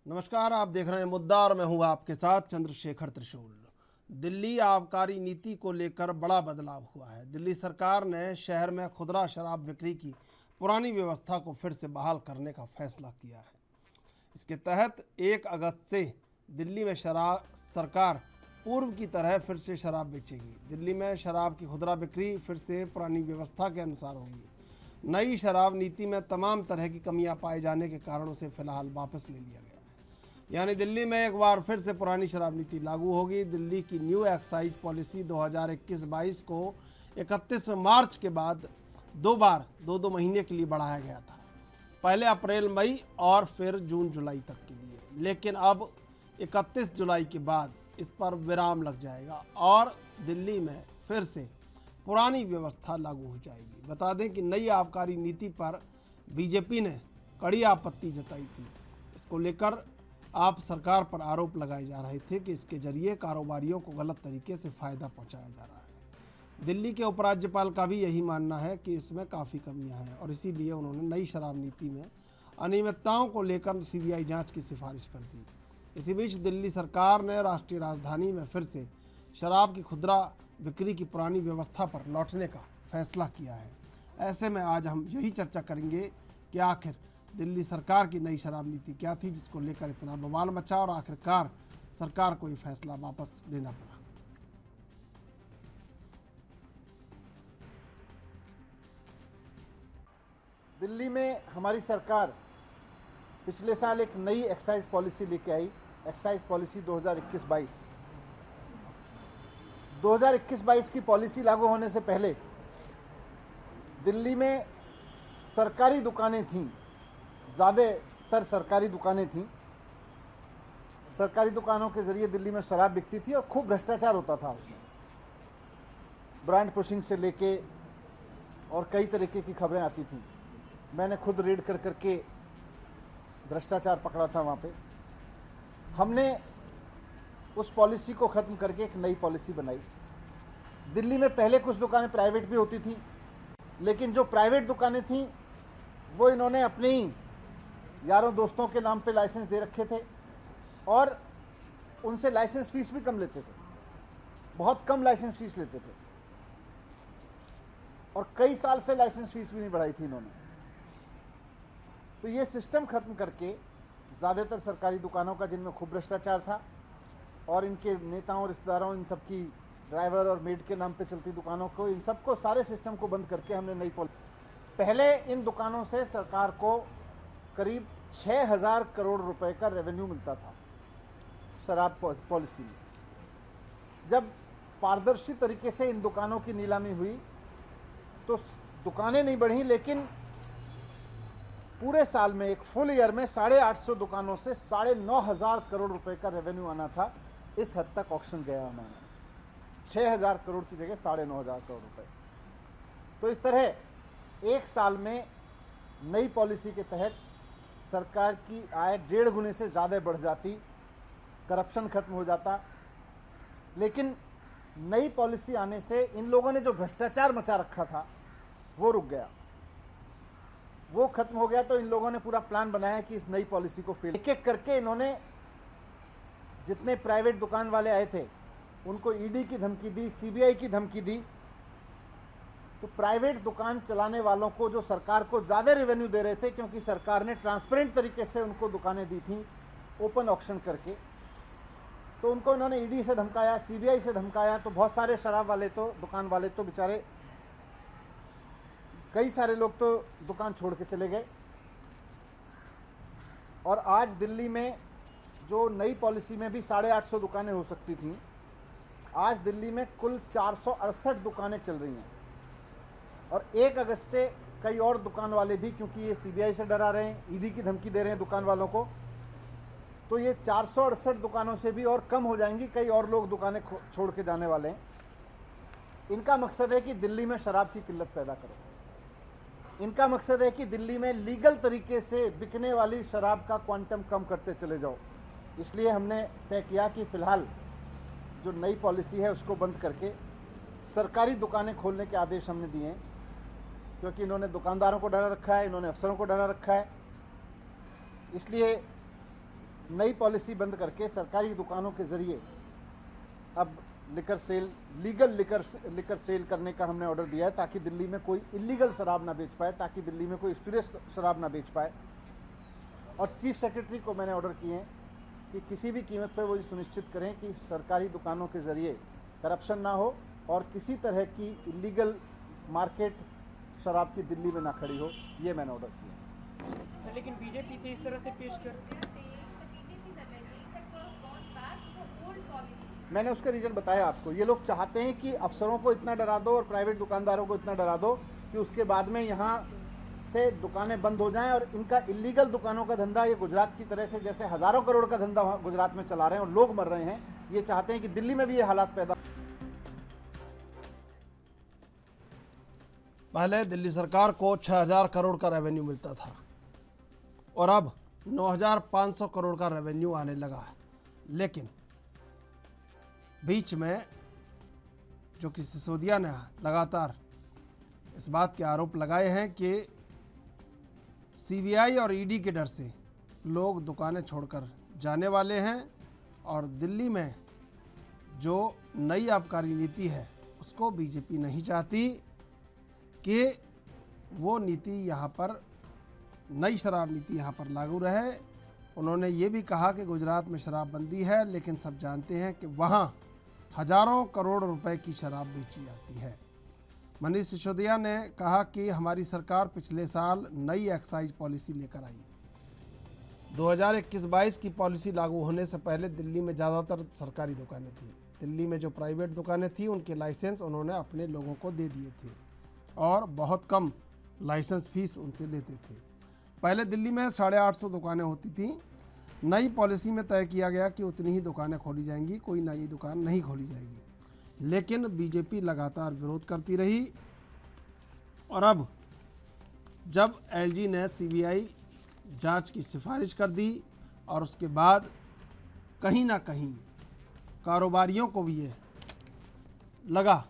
नमस्कार, आप देख रहे हैं मुद्दा और मैं हूं आपके साथ चंद्रशेखर त्रिशूल। दिल्ली आबकारी नीति को लेकर बड़ा बदलाव हुआ है। दिल्ली सरकार ने शहर में खुदरा शराब बिक्री की पुरानी व्यवस्था को फिर से बहाल करने का फैसला किया है। इसके तहत 1 अगस्त से दिल्ली में सरकार पूर्व की तरह फिर से शराब बेचेगी। दिल्ली में शराब की खुदरा बिक्री फिर से पुरानी व्यवस्था के अनुसार होगी। नई शराब नीति में तमाम तरह की कमियां पाए जाने के कारण उसे फिलहाल वापस ले लिया गया है। यानी दिल्ली में एक बार फिर से पुरानी शराब नीति लागू होगी। दिल्ली की न्यू एक्साइज पॉलिसी 2021-22 को 31 मार्च के बाद 2 बार 2 महीने के लिए बढ़ाया गया था, पहले अप्रैल मई और फिर जून जुलाई तक के लिए। लेकिन अब 31 जुलाई के बाद इस पर विराम लग जाएगा और दिल्ली में फिर से पुरानी व्यवस्था लागू हो जाएगी। बता दें कि नई आबकारी नीति पर बीजेपी ने कड़ी आपत्ति जताई थी। इसको लेकर आप सरकार पर आरोप लगाए जा रहे थे कि इसके जरिए कारोबारियों को गलत तरीके से फ़ायदा पहुंचाया जा रहा है। दिल्ली के उपराज्यपाल का भी यही मानना है कि इसमें काफ़ी कमियां हैं और इसीलिए उन्होंने नई शराब नीति में अनियमितताओं को लेकर सीबीआई जांच की सिफारिश कर दी। इसी बीच दिल्ली सरकार ने राष्ट्रीय राजधानी में फिर से शराब की खुदरा बिक्री की पुरानी व्यवस्था पर लौटने का फैसला किया है। ऐसे में आज हम यही चर्चा करेंगे कि आखिर दिल्ली सरकार की नई शराब नीति क्या थी जिसको लेकर इतना बवाल मचा और आखिरकार सरकार को ये फैसला वापस लेना पड़ा। दिल्ली में हमारी सरकार पिछले साल एक नई एक्साइज पॉलिसी लेके आई, एक्साइज पॉलिसी 2021-22। 2021-22 की पॉलिसी लागू होने से पहले दिल्ली में सरकारी दुकानें थीं, ज़्यादातर सरकारी दुकानें थीं। सरकारी दुकानों के ज़रिए दिल्ली में शराब बिकती थी और खूब भ्रष्टाचार होता था उसमें, ब्रांड पुशिंग से लेके और कई तरीके की खबरें आती थीं। मैंने खुद रेड कर करके भ्रष्टाचार पकड़ा था वहाँ पे। हमने उस पॉलिसी को ख़त्म करके एक नई पॉलिसी बनाई। दिल्ली में पहले कुछ दुकानें प्राइवेट भी होती थी, लेकिन जो प्राइवेट दुकानें थीं वो इन्होंने अपने ही यारों दोस्तों के नाम पे लाइसेंस दे रखे थे और उनसे लाइसेंस फीस भी कम लेते थे, बहुत कम लाइसेंस फीस लेते थे और कई साल से लाइसेंस फीस भी नहीं बढ़ाई थी इन्होंने। तो ये सिस्टम खत्म करके ज़्यादातर सरकारी दुकानों का जिनमें खूब भ्रष्टाचार था और इनके नेताओं रिश्तेदारों इन सब की ड्राइवर और मेड के नाम पे चलती दुकानों को, इन सबको सारे सिस्टम को बंद करके हमने नई पॉलिसी। पहले इन दुकानों से सरकार को करीब 6,000 करोड़ रुपए का रेवेन्यू मिलता था शराब पॉलिसी में। जब पारदर्शी तरीके से इन दुकानों की नीलामी हुई तो दुकानें नहीं बढ़ी, लेकिन पूरे साल में एक फुल ईयर में 850 दुकानों से 9,500 करोड़ रुपए का रेवेन्यू आना था। इस हद तक ऑक्शन गया हमारा, 6,000 करोड़ की जगह 9,500 करोड़ रुपए। तो इस तरह एक साल में नई पॉलिसी के तहत सरकार की आय 1.5 गुने से ज़्यादा बढ़ जाती, करप्शन खत्म हो जाता। लेकिन नई पॉलिसी आने से इन लोगों ने जो भ्रष्टाचार मचा रखा था वो रुक गया, वो खत्म हो गया। तो इन लोगों ने पूरा प्लान बनाया कि इस नई पॉलिसी को फेल एक एक करके इन्होंने जितने प्राइवेट दुकान वाले आए थे उनको ईडी की धमकी दी, सीबीआई की धमकी दी। तो प्राइवेट दुकान चलाने वालों को जो सरकार को ज़्यादा रेवेन्यू दे रहे थे, क्योंकि सरकार ने ट्रांसपेरेंट तरीके से उनको दुकानें दी थी ओपन ऑक्शन करके, तो उनको इन्होंने ईडी से धमकाया, सीबीआई से धमकाया। तो बहुत सारे शराब वाले तो दुकान वाले तो बेचारे, कई सारे लोग तो दुकान छोड़ के चले गए। और आज दिल्ली में जो नई पॉलिसी में भी 850 दुकानें हो सकती थीं, आज दिल्ली में कुल 468 दुकानें चल रही हैं। और 1 अगस्त से कई और दुकान वाले भी, क्योंकि ये सीबीआई से डरा रहे हैं, ईडी की धमकी दे रहे हैं दुकान वालों को, तो ये 468 दुकानों से भी और कम हो जाएंगी। कई और लोग दुकानें छोड़ के जाने वाले हैं। इनका मकसद है कि दिल्ली में शराब की किल्लत पैदा करो। इनका मकसद है कि दिल्ली में लीगल तरीके से बिकने वाली शराब का क्वांटम कम करते चले जाओ। इसलिए हमने तय किया कि फ़िलहाल जो नई पॉलिसी है उसको बंद करके सरकारी दुकानें खोलने के आदेश हमने दिए हैं, क्योंकि इन्होंने दुकानदारों को डरा रखा है, इन्होंने अफसरों को डरा रखा है। इसलिए नई पॉलिसी बंद करके सरकारी दुकानों के जरिए अब liquor sale, legal liquor sale करने का हमने ऑर्डर दिया है, ताकि दिल्ली में कोई इलीगल शराब ना बेच पाए, ताकि दिल्ली में कोई स्पिरिट शराब ना बेच पाए। और चीफ सेक्रेटरी को मैंने ऑर्डर किए हैं कि किसी भी कीमत पर वो ये सुनिश्चित करें कि सरकारी दुकानों के जरिए करप्शन ना हो और किसी तरह की इलीगल मार्केट शराब की दिल्ली में ना खड़ी हो। ये मैंने ऑर्डर किया। लेकिन बीजेपी से इस तरह से पेश कर, मैंने उसका रीजन बताया आपको। ये लोग चाहते हैं कि अफसरों को इतना डरा दो और प्राइवेट दुकानदारों को इतना डरा दो कि उसके बाद में यहाँ से दुकानें बंद हो जाएं, और इनका इलीगल दुकानों का धंधा ये गुजरात की तरह से जैसे हजारों करोड़ का धंधा गुजरात में चला रहे हैं और लोग मर रहे हैं, ये चाहते हैं कि दिल्ली में भी ये हालात पैदा। पहले दिल्ली सरकार को 6000 करोड़ का रेवेन्यू मिलता था और अब 9500 करोड़ का रेवेन्यू आने लगा है। लेकिन बीच में जो कि सिसोदिया ने लगातार इस बात के आरोप लगाए हैं कि सीबीआई और ईडी के डर से लोग दुकानें छोड़कर जाने वाले हैं और दिल्ली में जो नई आबकारी नीति है उसको बीजेपी नहीं चाहती कि वो नीति यहाँ पर, नई शराब नीति यहाँ पर लागू रहे। उन्होंने ये भी कहा कि गुजरात में शराबबंदी है, लेकिन सब जानते हैं कि वहाँ हजारों करोड़ रुपए की शराब बेची जाती है। मनीष सिसोदिया ने कहा कि हमारी सरकार पिछले साल नई एक्साइज पॉलिसी लेकर आई। 2021-22 की पॉलिसी लागू होने से पहले दिल्ली में ज़्यादातर सरकारी दुकानें थीं। दिल्ली में जो प्राइवेट दुकानें थीं उनके लाइसेंस उन्होंने अपने लोगों को दे दिए थे और बहुत कम लाइसेंस फीस उनसे लेते थे। पहले दिल्ली में 850 दुकानें होती थीं। नई पॉलिसी में तय किया गया कि उतनी ही दुकानें खोली जाएंगी, कोई नई दुकान नहीं खोली जाएगी। लेकिन बीजेपी लगातार विरोध करती रही और अब जब एलजी ने सीबीआई जांच की सिफारिश कर दी और उसके बाद कहीं ना कहीं कारोबारियों को भी ये लगा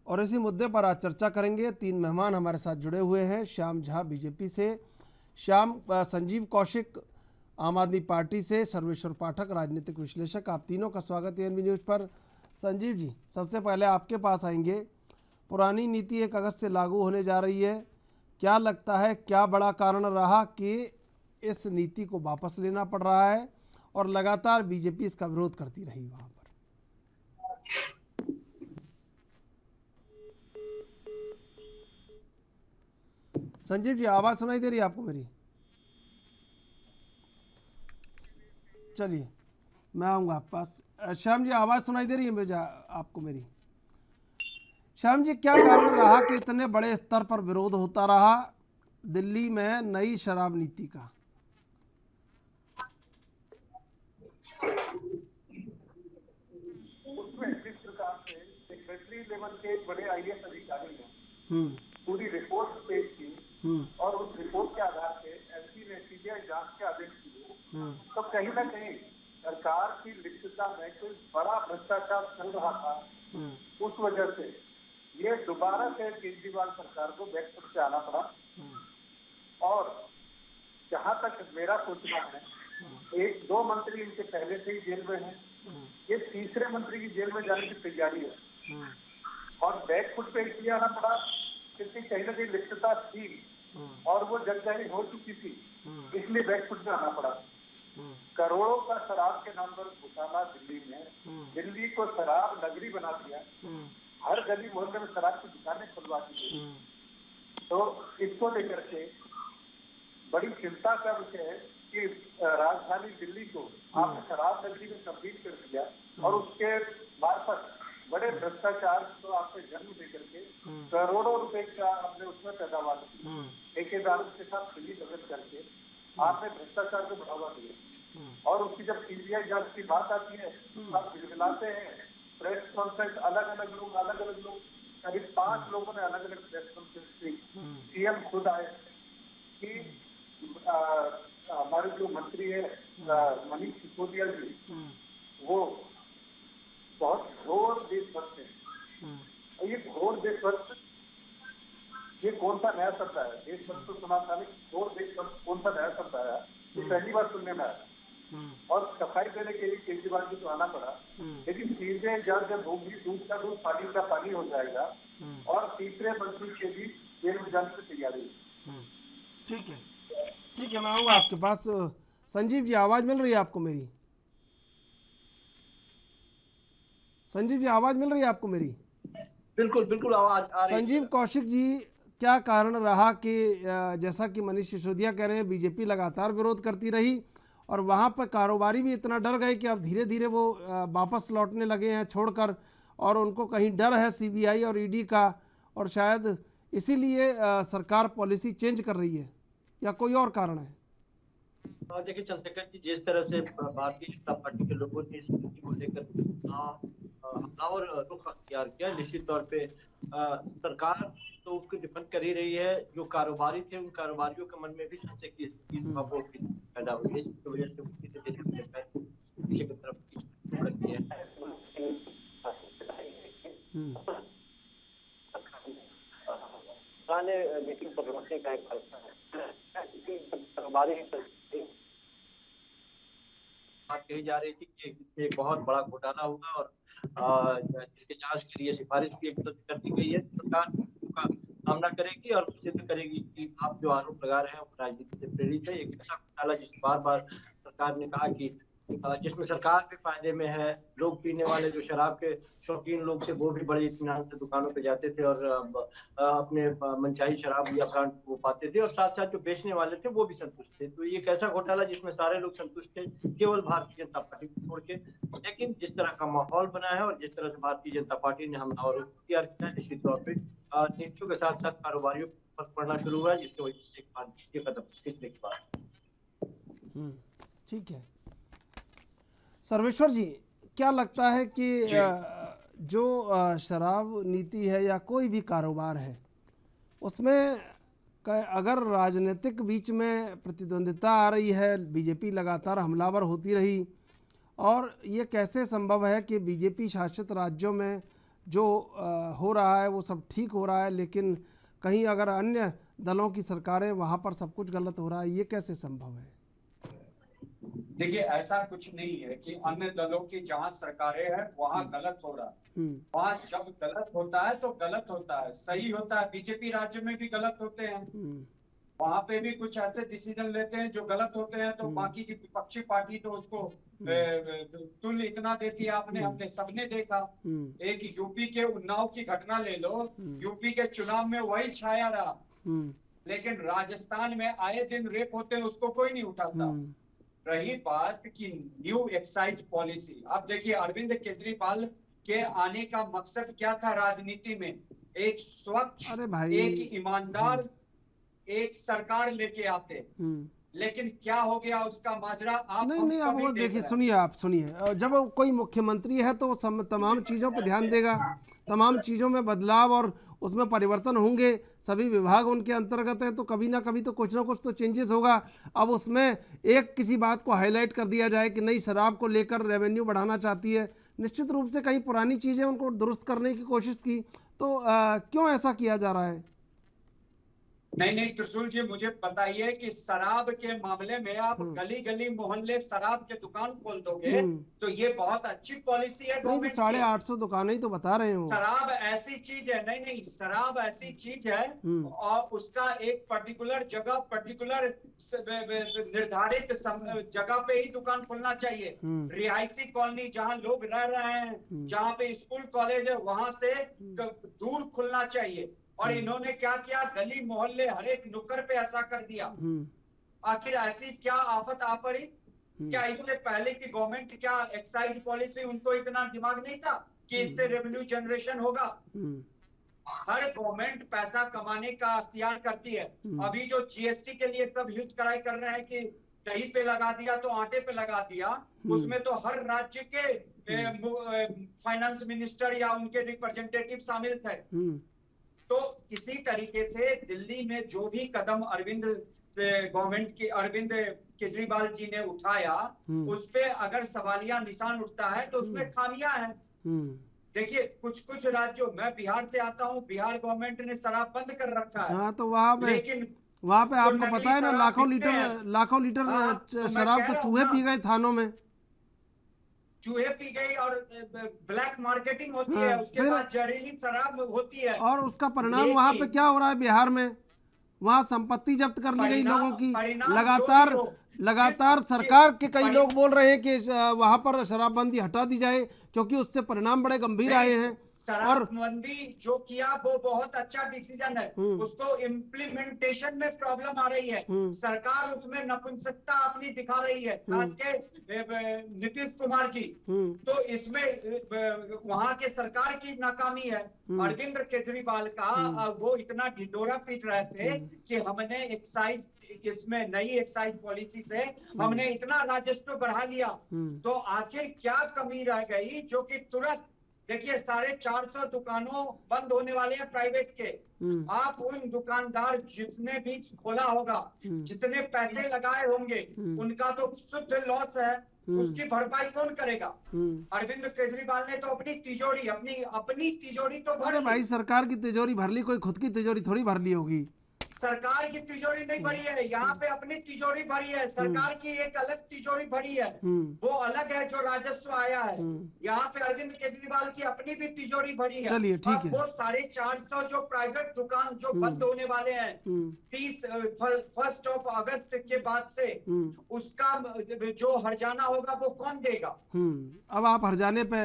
और इसी मुद्दे पर आज चर्चा करेंगे। 3 मेहमान हमारे साथ जुड़े हुए हैं। श्याम झा बीजेपी से, संजीव कौशिक आम आदमी पार्टी से, सर्वेश्वर पाठक राजनीतिक विश्लेषक। आप तीनों का स्वागत है एनबी न्यूज़ पर। संजीव जी, सबसे पहले आपके पास आएंगे। पुरानी नीति 1 अगस्त से लागू होने जा रही है, क्या लगता है क्या बड़ा कारण रहा कि इस नीति को वापस लेना पड़ रहा है और लगातार बीजेपी इसका विरोध करती रही वहाँ पर? संजीव जी, आवाज़ सुनाई दे रही है आपको मेरी? चलिए मैं आऊँगा आपके पास। श्याम जी, आवाज़ सुनाई दे रही है मुझे आपको मेरी? श्याम जी, क्या कारण रहा कि इतने बड़े स्तर पर विरोध होता रहा दिल्ली में नई शराब नीति का? उसमें जिस प्रकार से सेक्रेटरी लेवल के बड़े आईएएस अधिकारी ने पूरी रिपोर्ट पेश की और उस रिपोर्ट के आधार पे एसपी ने सीबीआई जांच के आदेश दिए, तो कहीं ना कहीं सरकार की लिप्तता में कोई बड़ा भ्रष्टाचार चल रहा था। उस वजह से ये दोबारा से केजरीवाल सरकार को बैकफुट से आना पड़ा। और जहां तक मेरा सोचना है, 1-2 मंत्री इनके पहले से ही जेल में हैं, ये तीसरे मंत्री की जेल में जाने की तैयारी है और बैकफुट पे इसलिए आना पड़ा क्योंकि कहीं ना कहीं लिप्तता थी और वो जग जाहिर हो चुकी थी, इसलिए बैकफुट में आना पड़ा। करोड़ों का शराब के नाम पर घोटाला दिल्ली में, दिल्ली को शराब नगरी बना दिया, हर गली मोहल्ले में शराब की दुकानें खुलवा दी गई। तो इसको लेकर के बड़ी चिंता का विषय है कि राजधानी दिल्ली को आपने शराब नगरी में तब्दील कर दिया और उसके मार्फत बड़े भ्रष्टाचार को आपने जन्म दे करके करोड़ों रुपए का आपने उसमें पैदावार की, ठेकेदारों के साथ खुली लगन करके आपने भ्रष्टाचार को बढ़ावा दिया। और उसकी जब सीबीआई जांच की बात आती है आप गिड़गिड़ाते हैं। प्रेस कॉन्फ्रेंस अलग अलग लोग करीब 5 लोगों ने अलग अलग प्रेस कॉन्फ्रेंस की। सीएम खुद आए कि हमारे जो मंत्री है मनीष सिसोदिया जी, वो बहुत घोर देशभक्त है। और ये घोर देशभक्त, ये कौन सा नया शब्द है? देशभक्त तो सुना था, लेकिन घोर देशभक्त कौन सा नया शब्द आया, ये पहली बार सुनने में आया। और सफाई देने के लिए केजरीवाल जी को आना पड़ा, लेकिन सीधे जब होगी दूध का दूध पानी का पानी हो जाएगा। और तीसरे मंत्री के भी जेल में जाने की तैयारी। ठीक है, ठीक है, मैं आऊँगा आपके पास। संजीव जी, आवाज़ मिल रही है आपको मेरी? संजीव जी, आवाज़ मिल रही है आपको मेरी? बिल्कुल बिल्कुल आवाज आ रही है। संजीव कौशिक जी, क्या कारण रहा कि जैसा कि मनीष सिसोदिया कह रहे हैं, बीजेपी लगातार विरोध करती रही और वहाँ पर कारोबारी भी इतना डर गए कि अब धीरे धीरे वो वापस लौटने लगे हैं छोड़कर, और उनको कहीं डर है सीबीआई और ईडी का, और शायद इसीलिए सरकार पॉलिसी चेंज कर रही है, या कोई और कारण है? देखिए चंद्रशेखर जी, जिस तरह से भारतीय जनता पार्टी के लोगों ने इस नीति को लेकर हमलावर रुख अख्तियार किया, निश्चित तौर पे सरकार तो उसको डिफेंड कर ही रही है। जो कारोबारी थे, उन कारोबारियों के मन में भी संशय की स्थिति पैदा हुई है, जिसकी वजह से उनकी पीछे की तरफ करती है। मीटिंग पर रोकने का एक कारोबारी बात कही जा रही थी कि एक बहुत बड़ा घोटाला होगा और जिसके जांच के लिए सिफारिश भी एक तरह से कर दी गई है। सरकार का सामना करेगी और सिद्ध करेगी कि आप जो आरोप लगा रहे हैं वो राजनीति से प्रेरित है। एक ऐसा घोटाला जिस बार बार सरकार ने कहा कि जिसमें सरकार भी फायदे में है, लोग पीने वाले जो शराब के शौकीन लोग थे वो भी बड़े इत्मीनान से दुकानों पे जाते थे और अपने मनचाही शराब या ब्रांड वो पाते थे, और साथ साथ जो बेचने वाले थे वो भी संतुष्ट थे। तो ये एक ऐसा घोटाला जिसमें सारे लोग संतुष्ट थे, केवल भारतीय जनता पार्टी को छोड़ के। लेकिन जिस तरह का माहौल बना है और जिस तरह से भारतीय जनता पार्टी ने हमलावर किया, निश्चित तौर पर नीतियों के साथ साथ कारोबारियों पर फर्क पड़ना शुरू हुआ, जिसकी वजह से ये कदम खींचने के बाद। ठीक है, सर्वेश्वर जी, क्या लगता है कि जो शराब नीति है या कोई भी कारोबार है, उसमें अगर राजनीतिक बीच में प्रतिद्वंदिता आ रही है, बीजेपी लगातार हमलावर होती रही, और ये कैसे संभव है कि बीजेपी शासित राज्यों में जो हो रहा है वो सब ठीक हो रहा है, लेकिन कहीं अगर अन्य दलों की सरकारें, वहाँ पर सब कुछ गलत हो रहा है? ये कैसे संभव है? देखिए, ऐसा कुछ नहीं है कि अन्य दलों की जहां सरकारें हैं वहां गलत हो रहा है। वहां जब गलत होता है तो गलत होता है, सही होता है। बीजेपी राज्य में भी गलत होते हैं, वहां पे भी कुछ ऐसे डिसीजन लेते हैं जो गलत होते हैं, तो बाकी की विपक्षी पार्टी तो उसको तुल इतना देती है। हमने सबने देखा। एक यूपी के उन्नाव की घटना ले लो, यूपी के चुनाव में वही छाया रहा, लेकिन राजस्थान में आए दिन रेप होते हैं, उसको कोई नहीं उठाता। रही बात की न्यू एक्साइज पॉलिसी, अब देखिए अरविंद केजरीवाल के आने का मकसद क्या था राजनीति में? एक स्वच्छ, एक ईमानदार एक सरकार लेके आते, लेकिन क्या हो गया उसका माजरा आप नहीं, अब वो देखिए, सुनिए, जब कोई मुख्यमंत्री है तो तमाम चीज़ों पर ध्यान देगा, तमाम चीज़ों में बदलाव और उसमें परिवर्तन होंगे। सभी विभाग उनके अंतर्गत हैं, तो कभी ना कभी तो कुछ ना कुछ तो चेंजेस होगा। अब उसमें एक किसी बात को हाईलाइट कर दिया जाए कि नई शराब को लेकर रेवेन्यू बढ़ाना चाहती है, निश्चित रूप से कहीं पुरानी चीज़ें उनको दुरुस्त करने की कोशिश की, तो क्यों ऐसा किया जा रहा है? नहीं, त्रिशूल जी, मुझे बताइए कि शराब के मामले में आप गली गली मोहल्ले शराब के दुकान खोल दोगे तो ये बहुत अच्छी पॉलिसी है। नहीं, तो 850 दुकानें ही तो बता रहे हो। शराब ऐसी चीज है, नहीं, शराब ऐसी चीज है और उसका एक पर्टिकुलर जगह, पर्टिकुलर निर्धारित जगह पे ही दुकान खुलना चाहिए। रिहायशी कॉलोनी जहाँ लोग रह रहे हैं, जहाँ पे स्कूल कॉलेज है, वहां से दूर खुलना चाहिए। और इन्होंने क्या किया? गली मोहल्ले हर एक नुक्कड़ पे ऐसा कर दिया। आखिर ऐसी क्या आफत आ पड़ी? क्या इससे पहले की गवर्नमेंट, क्या एक्साइज पॉलिसी, उनको इतना दिमाग नहीं था कि इससे रेवेन्यू जनरेशन होगा? हर गवर्नमेंट पैसा कमाने का अख्तियार करती है। अभी जो जीएसटी के लिए सब हिच कराई कर रहे हैं कि दही पे लगा दिया तो आटे पे लगा दिया, उसमें तो हर राज्य के फाइनेंस मिनिस्टर या उनके रिप्रेजेंटेटिव शामिल थे। तो इसी तरीके से दिल्ली में जो भी कदम अरविंद केजरीवाल जी ने उठाया, उस पे अगर सवालिया निशान उठता है तो उसमें खामियां हैं। देखिए कुछ राज्यों, मैं बिहार से आता हूँ, बिहार गवर्नमेंट ने शराब बंद कर रखा है। हाँ, तो वहाँ पे लेकिन आपको नकली पता है ना, शराब बिकते हैं। लाखों लीटर हाँ, तो मैं शराब कह तो रहा हूँ चूहे ना, पी गए थानों में। चूहे पी गई और ब्लैक मार्केटिंग होती हाँ, है, उसके फिर बाद जहरीली शराब होती है। और उसका परिणाम वहां पे लेकिन क्या हो रहा है बिहार में? वहां संपत्ति जब्त कर ली गई लोगों की। परिणाम जो भी लगातार हो, लगातार सरकार के कई लोग बोल रहे हैं कि वहां पर शराबबंदी हटा दी जाए, क्योंकि उससे परिणाम बड़े गंभीर आए हैं। और शराबबंदी जो किया वो बहुत अच्छा डिसीजन है, उसको इम्प्लीमेंटेशन में प्रॉब्लम आ रही है। सरकार उसमें नपुंसकता अपनी दिखा रही है, खास के नीतीश कुमार जी। तो इसमें वहां के सरकार की नाकामी है। अरविंद केजरीवाल का वो इतना ढिंडोरा पीट रहे थे कि हमने एक्साइज, इसमें नई एक्साइज पॉलिसी से हमने इतना राजस्व बढ़ा लिया। तो आखिर क्या कमी रह गई जो कि तुरंत, देखिए 450 दुकानों बंद होने वाले हैं प्राइवेट के। आप उन दुकानदार जिसने भी खोला होगा, जितने पैसे लगाए होंगे, उनका तो शुद्ध लॉस है, उसकी भरपाई कौन करेगा? अरविंद केजरीवाल ने तो अपनी तिजोरी, अपनी तिजोरी तो भर अरे ली। भाई, सरकार की तिजोरी भर ली, कोई खुद की तिजोरी थोड़ी भर ली होगी। सरकार की तिजोरी नहीं भरी है, यहाँ पे अपनी तिजोरी भरी है। सरकार की एक अलग तिजोरी भरी है, वो अलग है जो राजस्व आया है। यहाँ पे अरविंद केजरीवाल की अपनी भी तिजोरी भरी है। चलिए, ठीक है। वो 450 जो प्राइवेट दुकान जो बंद होने वाले हैं 1 अगस्त के बाद से, उसका जो हर्जाना होगा वो कौन देगा? अब आप हर्जाने पे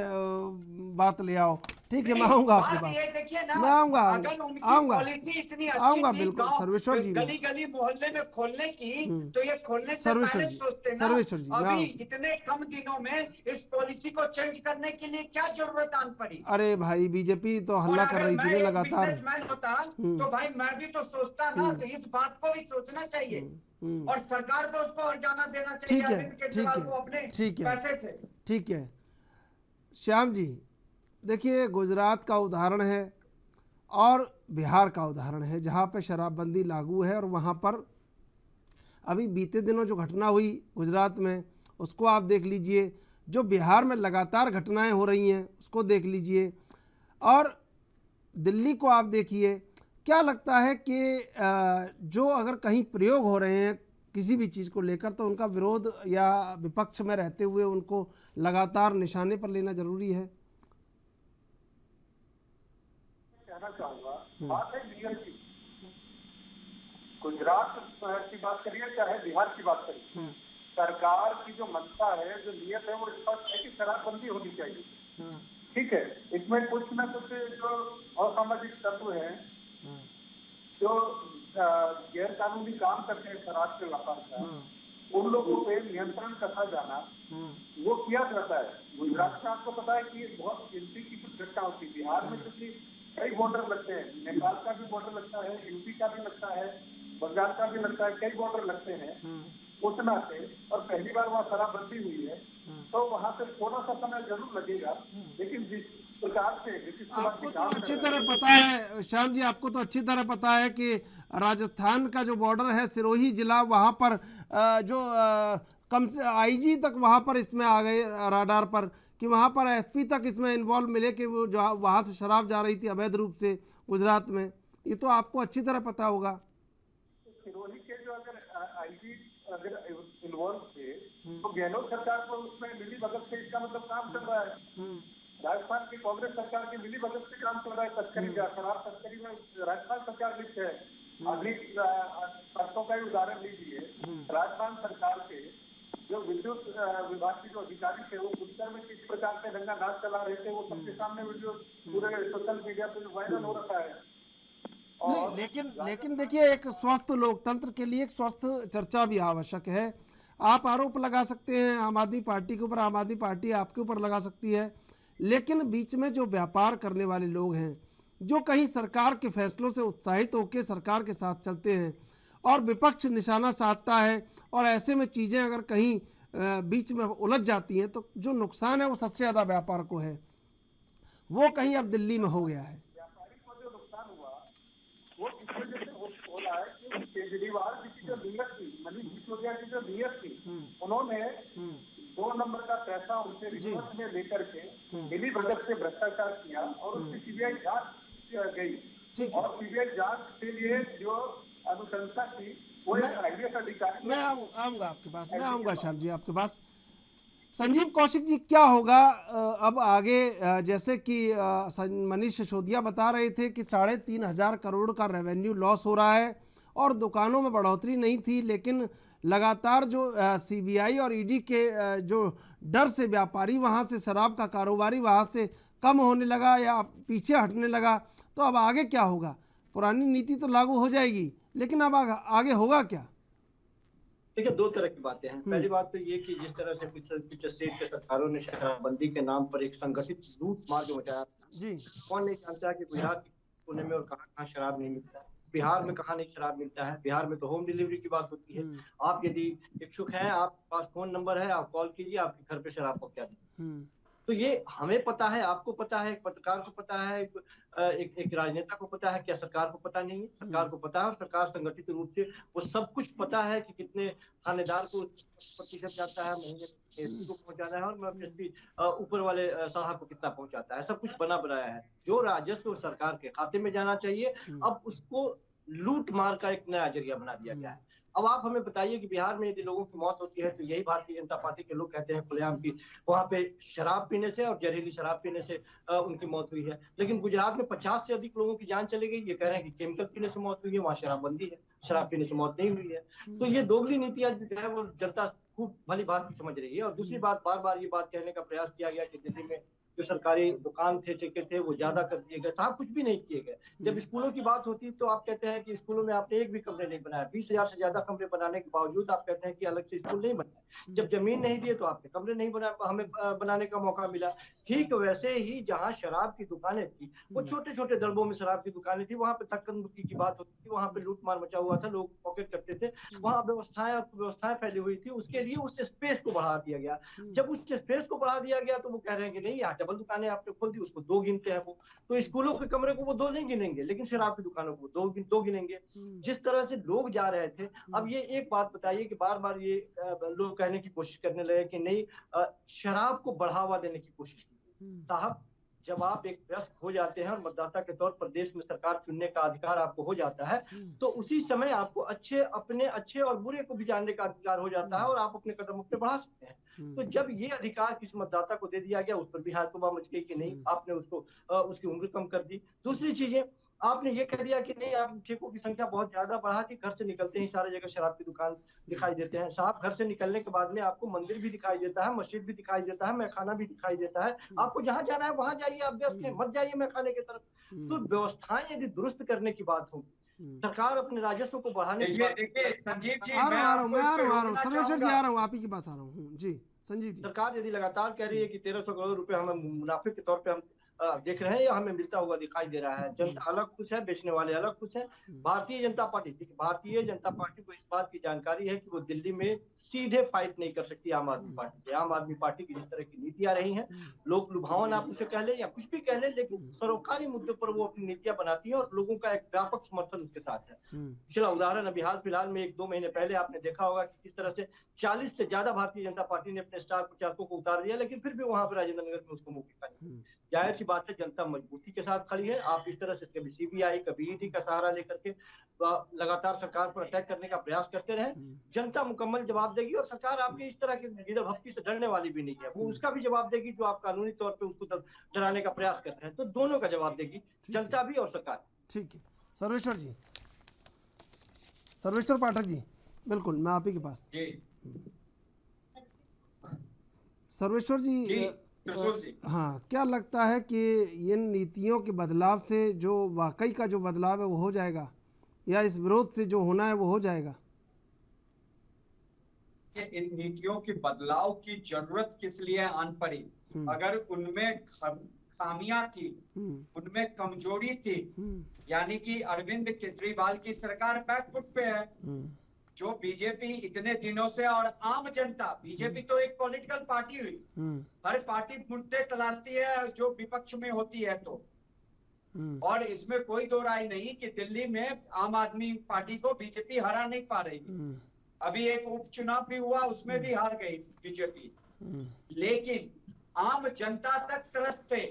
बात ले आओ। ठीक है, मैं आऊंगा आपके पास। ये देखिए ना, मैं आऊंगा अगर उनकी आऊंगा पॉलिसी इतनी अच्छी आऊंगा थी बिल्कुल गांव, सर्वेश्वर जी। गली गली मोहल्ले में खोलने की, तो ये खोलने से सर्वेश्वर पहले जी, सोचते ना। सर्वेश्वर जी, अभी इतने कम दिनों में इस पॉलिसी को चेंज करने के लिए क्या जरूरत आन पड़ी? अरे भाई, बीजेपी तो और हल्ला कर अगर रही मैं थी ना एक लगातार। बिजनेसमैन होता तो भाई मैं भी तो सोचता ना, तो इस बात को भी सोचना चाहिए। और सरकार को उसको हर्जाना देना चाहिए ठीक है, अरविंद ठीक केजरीवाल को है, अपने ठीक है, पैसे से। ठीक है। श्याम जी, देखिए, गुजरात का उदाहरण है और बिहार का उदाहरण है, जहाँ पे शराबबंदी लागू है। और वहाँ पर अभी बीते दिनों जो घटना हुई गुजरात में, उसको आप देख लीजिए। जो बिहार में लगातार घटनाएं हो रही हैं, उसको देख लीजिए। और दिल्ली को आप देखिए। क्या लगता है कि जो अगर कहीं प्रयोग हो रहे हैं किसी भी चीज़ को लेकर, तो उनका विरोध या विपक्ष में रहते हुए उनको लगातार निशाने पर लेना जरूरी है? कहना चाहूंगा, बात है नियम की। गुजरात की बात करिए चाहे बिहार की बात करिए, सरकार की जो मंशा है, जो नियत है, वो स्पष्ट है कि शराबबंदी होनी चाहिए। ठीक है, इसमें कुछ न कुछ जो असामाजिक तत्व हैं, जो गैर कानूनी काम करते हैं शराब के व्यापार का, उन लोगों पे नियंत्रण कसा जाना, वो किया जाता है। गुजरात में आपको पता है कि बहुत गिनती की कुछ घटना होती है। बिहार में क्योंकि कई बॉर्डर लगते हैं, नेपाल का भी बॉर्डर लगता है, यूपी का भी लगता है, बंगाल का भी लगता है, कई बॉर्डर लगते हैं उतना से। और पहली बार वहाँ शराबबंदी हुई है, तो वहाँ पे थोड़ा सा समय जरूर लगेगा। लेकिन जिस प्रकार से आपको तो अच्छी तरह पता है श्याम जी, आपको तो अच्छी तरह पता है कि राजस्थान का जो बॉर्डर है, सिरोही जिला, वहाँ पर जो कम से आईजी तक वहाँ पर इसमें आ गए राडार पर, कि वहाँ पर एसपी तक इसमें इन्वॉल्व मिले कि वो जो वहाँ से शराब जा रही थी अवैध रूप से गुजरात में। ये तो आपको अच्छी तरह पता होगा। सिरोही के जो अगर आईजी अगर इन्वॉल्व थे, तो गहलोत सरकार को उसमें मिली भगत से इसका मतलब काम चल रहा है। राजस्थान की कांग्रेस सरकार की मिली भगत से काम चल रहा है तस्करी का। शराब तस्करी में राजस्थान सरकार लिप्त है। अभी परसों का ही उदाहरण लीजिए, राजस्थान सरकार के जो विद्युत विभाग के जो अधिकारी थे, वो उत्तर में किस प्रकार से रंगा नाच चला रहे थे, वो सबके सामने वीडियो पूरे सोशल मीडिया पर वायरल हो रखा है। नहीं, लेकिन देखिए, एक स्वस्थ लोकतंत्र के लिए एक स्वस्थ चर्चा भी आवश्यक है। आप आरोप लगा सकते हैं आम आदमी पार्टी के ऊपर, आम आदमी पार्टी आपके ऊपर लगा सकती है, लेकिन बीच में जो व्यापार करने वाले लोग हैं, जो कहीं सरकार के फैसलों से उत्साहित होकर सरकार के साथ चलते हैं और विपक्ष निशाना साधता है, और ऐसे में चीज़ें अगर कहीं बीच में उलझ जाती हैं, तो जो नुकसान है वो सबसे ज़्यादा व्यापार को है। वो कहीं अब दिल्ली में हो गया है। व्यापारी को जो नुकसान हुआ वो इस वजह से हो रहा है कि केजरीवाल जी की जो नीयत थी, मनीष सिसोदिया की जो नीयत थी, उन्होंने 2 नंबर का पैसा उनसे रिश्वत में लेकर के मिली भगत से भ्रष्टाचार किया और उसकी सीबीआई जांच गई और सीबीआई जांच के लिए जो अनुशंसा की वो एक IAS अधिकारी। मैं आऊंगा आपके पास, मैं आऊंगा श्याम जी आपके पास। संजीव कौशिक जी, क्या होगा अब आगे? जैसे कि मनीष सिसोदिया बता रहे थे कि 3,500 करोड़ का रेवेन्यू लॉस हो रहा है और दुकानों में बढ़ोतरी नहीं थी, लेकिन लगातार जो CBI और ED के जो डर से व्यापारी वहां से शराब का कारोबारी वहां से कम होने लगा या पीछे हटने लगा। तो अब आगे क्या होगा? पुरानी नीति तो लागू हो जाएगी, लेकिन अब आगे होगा क्या? देखिए, 2 तरह की बातें हैं। पहली बात तो ये कि जिस तरह से कुछ स्टेट के सरकारों ने शराबबंदी के नाम पर एक संगठित लूट मार जो मचाया जी, कौन नहीं जानता कि गुजरात के कोने में और कहाँ शराब नहीं मिलता है, बिहार में कहाँ नहीं शराब मिलता है। बिहार में तो होम डिलीवरी की बात होती है। आप यदि इच्छुक हैं, आपके पास फोन नंबर है, आप कॉल कीजिए, आपके घर पे शराब पहुंचा दी। तो ये हमें पता है, आपको पता है, एक पत्रकार को पता है, एक राजनेता को पता है, क्या सरकार को पता नहीं है? सरकार को पता है और सरकार संगठित रूप से वो सब कुछ पता है कि कितने थानेदार को प्रतिशत जाता है, महीने को पहुंचाना है और ऊपर वाले साहब को कितना पहुंचाता है। सब कुछ बना बनाया है। जो राजस्व सरकार के खाते में जाना चाहिए, अब उसको लूट मार का एक नया जरिया बना दिया गया है। अब आप हमें बताइए कि बिहार में यदि लोगों की मौत होती है तो यही भारतीय जनता पार्टी के लोग कहते हैं खुलेआम की वहां पे शराब पीने से और जहरीली शराब पीने से उनकी मौत हुई है। लेकिन गुजरात में 50 से अधिक लोगों की जान चली गई, ये कह रहे हैं कि केमिकल पीने से मौत हुई है, वहाँ शराबबंदी है, शराब पीने से मौत नहीं हुई है। तो ये दोगली नीतियां जो है वो जनता खूब भली बात समझ रही है। और दूसरी बात, बार बार ये बात कहने का प्रयास किया गया कि दिल्ली में जो सरकारी दुकान थे, ठेके थे, वो ज्यादा कर दिए गए। साहब, कुछ भी नहीं किए गए। जब स्कूलों की बात होती तो आप कहते हैं कि स्कूलों में आपने एक भी कमरे नहीं बनाया। 20,000 से ज्यादा कमरे बनाने के बावजूद आप कहते हैं कि अलग से स्कूल नहीं बनाए। जब जमीन नहीं दिए तो आपने कमरे नहीं बनाए, हमें बनाने का मौका मिला। ठीक वैसे ही जहाँ शराब की दुकानें थी, वो छोटे छोटे दड़बों में शराब की दुकानें थी, वहां पे धक्कन-मुक्की की बात होती थी, वहां पे लूटमार मचा हुआ था, लोग पॉकेट करते थे, वहां व्यवस्थाएं फैली हुई थी। उसके लिए उस स्पेस को बढ़ा दिया गया। जब उस स्पेस को बढ़ा दिया गया तो वो कह रहे हैं कि नहीं, यहाँ डबल दुकानें आपने खोल दी, उसको 2 गिनते हैं वो। तो स्कूलों के कमरे को वो 2 नहीं गिनेंगे, लेकिन शराब की दुकानों को 2 गिनेंगे। जिस तरह से लोग जा रहे थे। अब ये एक बात बताइए कि बार बार ये लोग कहने की कोशिश करने लगे कि नहीं, शराब को बढ़ावा देने की कोशिश की। साहब, जब आप एक वयस्क हो जाते हैं और मतदाता के तौर पर देश में सरकार चुनने का अधिकार आपको हो जाता है, तो उसी समय आपको अपने अच्छे और बुरे को भी जानने का अधिकार हो जाता है और आप अपने कदम अपने बढ़ा सकते हैं। तो जब ये अधिकार किसी मतदाता को दे दिया गया, उस पर भी हाथ तोबा मच गई कि नहीं, आपने उसको उसकी उम्र कम कर दी। दूसरी चीजें, आपने ये कह दिया कि नहीं, आप ठेकों की संख्या बहुत ज्यादा बढ़ा दी, घर से निकलते ही सारी जगह शराब की दुकान दिखाई देते हैं। साहब, घर से निकलने के बाद में आपको मंदिर भी दिखाई देता है, मस्जिद भी दिखाई देता है, मैखाना भी दिखाई देता है। आपको जहां जाना है वहां जाइए, आप व्यस्त हैं, मत जाइए मैखाने की तरफ। तो व्यवस्थाएं यदि दुरुस्त करने की बात होगी, सरकार अपने राजस्व को बढ़ाने की बात। संजीव जी, आ रहा हूँ सर्वेश्वर जी, आ रहा हूँ, आप ही के पास आ रहा हूँ जी। संजीव जी, सरकार यदि लगातार कह रही है कि 1300 करोड़ रुपए हमें मुनाफे के तौर पे हम देख रहे हैं या हमें मिलता हुआ दिखाई दे रहा है, जनता अलग खुश है, बेचने वाले अलग खुश हैं। भारतीय जनता पार्टी को इस बात की जानकारी है कि वो दिल्ली में सीधे फाइट नहीं कर सकती आम आदमी पार्टी से। आम आदमी पार्टी की जिस तरह की नीतियां रही हैं, लोग लुभावन आप उसे कह ले या कुछ भी कह ले, लेकिन सरोकारी मुद्दों पर वो अपनी नीतियां बनाती है और लोगों का एक व्यापक समर्थन उसके साथ है। पिछला उदाहरण अभी हाल फिलहाल में 1-2 महीने पहले आपने देखा होगा कि किस तरह से 40 से ज्यादा भारतीय जनता पार्टी ने अपने स्टार प्रचारकों को उतार दिया, लेकिन फिर भी वहां पर राजेंद्र नगर में उसको मुंह दिखा नहीं। जाहिर सी बात है, जनता मजबूती के साथ खड़ी है। आप इस तरह से कभी CBI कभी ED का सहारा लेकर के लगातार सरकार पर अटैक करने का प्रयास करते रहे, जनता मुकम्मल जवाब देगी। और सरकार आपकी इस तरह की गिदड़ भक्ति से डरने वाली भी नहीं है, वो उसका भी जवाब देगी जो आप कानूनी तौर पे उसको डराने का प्रयास करते हैं। तो दोनों का जवाब देगी, जनता भी और सरकार। ठीक है सर्वेश्वर जी, सर्वेश्वर पाठक जी, बिल्कुल मैं आप ही के पास। सर्वेश्वर जी, हाँ, क्या लगता है कि इन नीतियों के बदलाव से जो वाकई का जो बदलाव है वो हो जाएगा, या इस विरोध से जो होना है वो हो जाएगा? इन नीतियों के बदलाव की जरूरत किस लिए आन पड़ी? अगर उनमें खामियां थी, उनमें कमजोरी थी, यानी कि अरविंद केजरीवाल की सरकार बैकफुट पे है। जो बीजेपी इतने दिनों से, और आम जनता, बीजेपी तो एक पॉलिटिकल पार्टी हुई, हर पार्टी मुद्दे तलाशती है जो विपक्ष में होती है। तो और इसमें कोई दो राय नहीं कि दिल्ली में आम आदमी पार्टी को बीजेपी हरा नहीं पा रही। अभी एक उपचुनाव भी हुआ, उसमें भी हार गई बीजेपी। लेकिन आम जनता तक त्रस्त थे।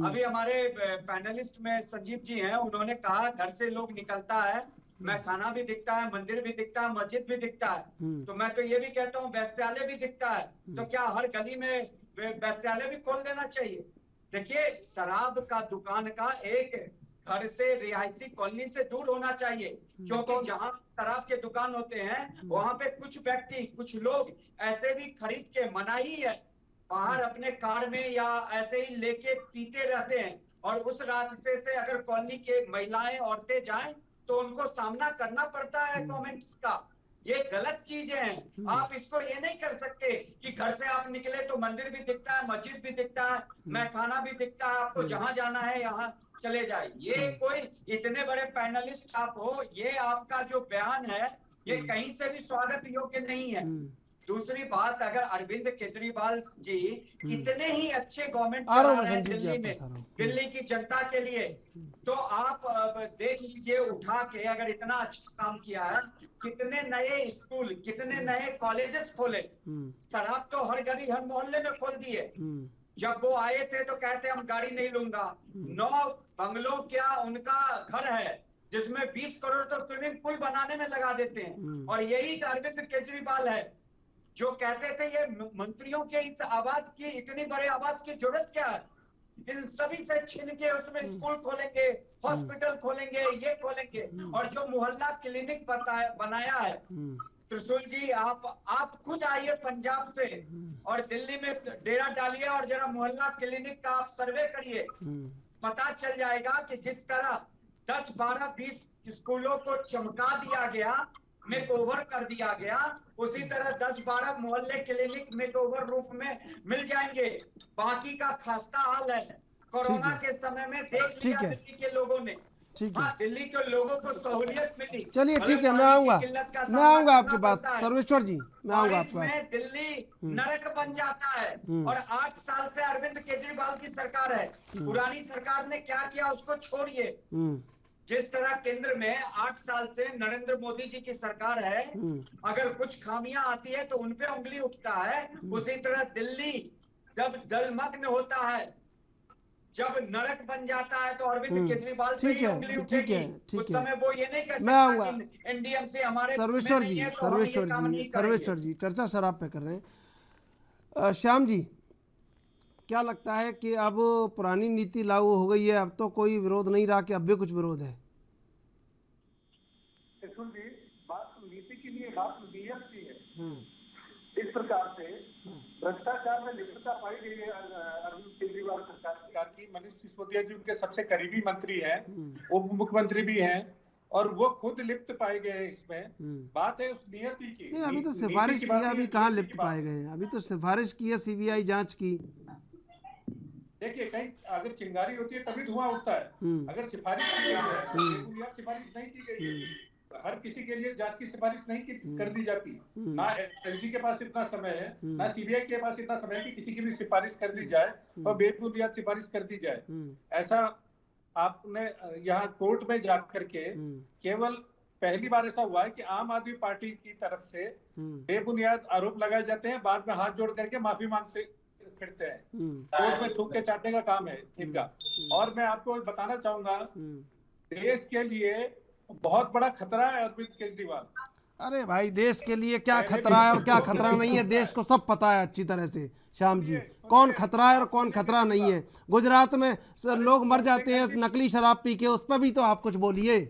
अभी हमारे पैनलिस्ट में संजीव जी हैं, उन्होंने कहा घर से लोग निकलता है, मैं खाना भी दिखता है, मंदिर भी दिखता है, मस्जिद भी दिखता है, तो मैं तो ये भी कहता हूँ वैश्यालय भी दिखता है, तो क्या हर गली में वैश्यालय भी खोल देना चाहिए? देखिए, शराब का दुकान का एक घर से, रिहायशी कॉलोनी से दूर होना चाहिए, क्योंकि जहां शराब के दुकान होते हैं वहां पे कुछ व्यक्ति, कुछ लोग ऐसे भी खरीद के मनाही है, बाहर अपने कार में या ऐसे ही लेके पीते रहते हैं, और उस रास्ते से अगर कॉलोनी के महिलाएं, औरतें जाएं तो उनको सामना करना पड़ता है कमेंट्स का। ये गलत चीजें हैं। आप इसको ये नहीं कर सकते कि घर से आप निकले तो मंदिर भी दिखता है, मस्जिद भी दिखता है, मैं खाना भी दिखता है, आपको जहां जाना है यहाँ चले जाए। ये कोई इतने बड़े पैनलिस्ट आप हो, ये आपका जो बयान है ये कहीं से भी स्वागत योग्य नहीं है। दूसरी बात, अगर अरविंद केजरीवाल जी इतने ही अच्छे गवर्नमेंट चला रहे हैं दिल्ली में, दिल्ली की जनता के लिए, तो आप देख लीजिए उठा के, अगर इतना अच्छा काम किया है, कितने नए स्कूल, कितने नए कॉलेजेस खोले, शराब तो हर गली हर मोहल्ले में खोल दिए। जब वो आए थे तो कहते हम गाड़ी नहीं लूंगा, 9 बंगलों क्या उनका घर है जिसमें 20 करोड़ तो स्विमिंग पूल बनाने में लगा देते हैं। और यही अरविंद केजरीवाल है जो कहते थे ये मंत्रियों के इस आवाज की, इतनी बड़े आवाज की जरूरत क्या है, इन सभी से छीन के उसमें स्कूल खोलेंगे, हॉस्पिटल खोलेंगे, ये खोलेंगे। और जो मोहल्ला क्लिनिक बनाया है, त्रिशूल जी आप खुद आइए पंजाब से और दिल्ली में डेरा डालिए और जरा मोहल्ला क्लिनिक का आप सर्वे करिए, पता चल जाएगा कि जिस तरह 10, 12, 20 स्कूलों को चमका दिया गया, मेक ओवर कर दिया गया, उसी तरह 10-12 मोहल्ले क्लिनिक मेक ओवर रूप में मिल जाएंगे। बाकी का खास्ता हाल है। कोरोना के समय में देख लिया दिल्ली के लोगों ने। ठीक है, दिल्ली के लोगों को सहूलियत मिली। चलिए ठीक है, मैं आऊंगा आपके पास सर्वेश्वर जी, मैं आऊंगा आपके पास। दिल्ली नरक बन जाता है। और 8 साल से अरविंद केजरीवाल की सरकार है, पुरानी सरकार ने क्या किया उसको छोड़िए। जिस तरह केंद्र में 8 साल से नरेंद्र मोदी जी की सरकार है, अगर कुछ खामियां आती है तो उनपे उंगली उठता है, उसी तरह दिल्ली जब जलमग्न होता है, जब नरक बन जाता है, तो अरविंद केजरीवाल पे ही उंगली उठेगी। उस समय वो ये नहीं कर सकता कि एनडीएमसी हमारे सर्वेश्वर जी चर्चा शराब पे कर रहे हैं। श्याम जी, क्या लगता है कि अब पुरानी नीति लागू हो गई है, अब तो कोई विरोध नहीं रहा कि अब भी कुछ विरोध है? जी, बात नीति की नहीं, बात नीयत की है। इस प्रकार से भ्रष्टाचार में लिप्तता पाई गई है अरविंद केजरीवाल सरकार की। मनीष सिसोदिया जी उनके सबसे करीबी मंत्री हैं, उप मुख्यमंत्री भी हैं, और वो खुद लिप्त पाए गए हैं इसमें। बात है उस नियति की। नहीं, अभी तो सिफारिश किया, अभी कहाँ लिप्त पाए गए हैं? अभी तो सिफारिश की है सीबीआई जांच की। देखिए, कहीं अगर चिंगारी होती है तभी धुआं उठता है। अगर सिफारिश की है, सिफारिश नहीं की गई है, हर किसी के लिए जांच की सिफारिश नहीं कर दी जाती। ना एलजी के पास इतना समय है, ना सीबीआई के पास इतना समय है कि किसी की भी सिफारिश कर दी जाए और बेबुनियाद सिफारिश कर दी जाए। ऐसा आपने यहाँ कोर्ट में जा करके केवल पहली बार ऐसा हुआ है कि आम आदमी पार्टी की तरफ से बेबुनियाद आरोप लगाए जाते हैं, बाद में हाथ जोड़ करके माफी मांगते फिरते हैं। कोर्ट में थूक के चाटने का काम है इनका। और मैं आपको बताना चाहूंगा, देश के लिए बहुत बड़ा खतरा है अरविंद केजरीवाल। अरे भाई, देश के लिए क्या खतरा है और क्या खतरा नहीं है, देश को सब पता है अच्छी तरह से श्याम जी, कौन खतरा है और कौन खतरा नहीं है। गुजरात में लोग मर जाते हैं नकली शराब पी के, उस पर भी तो आप कुछ बोलिए।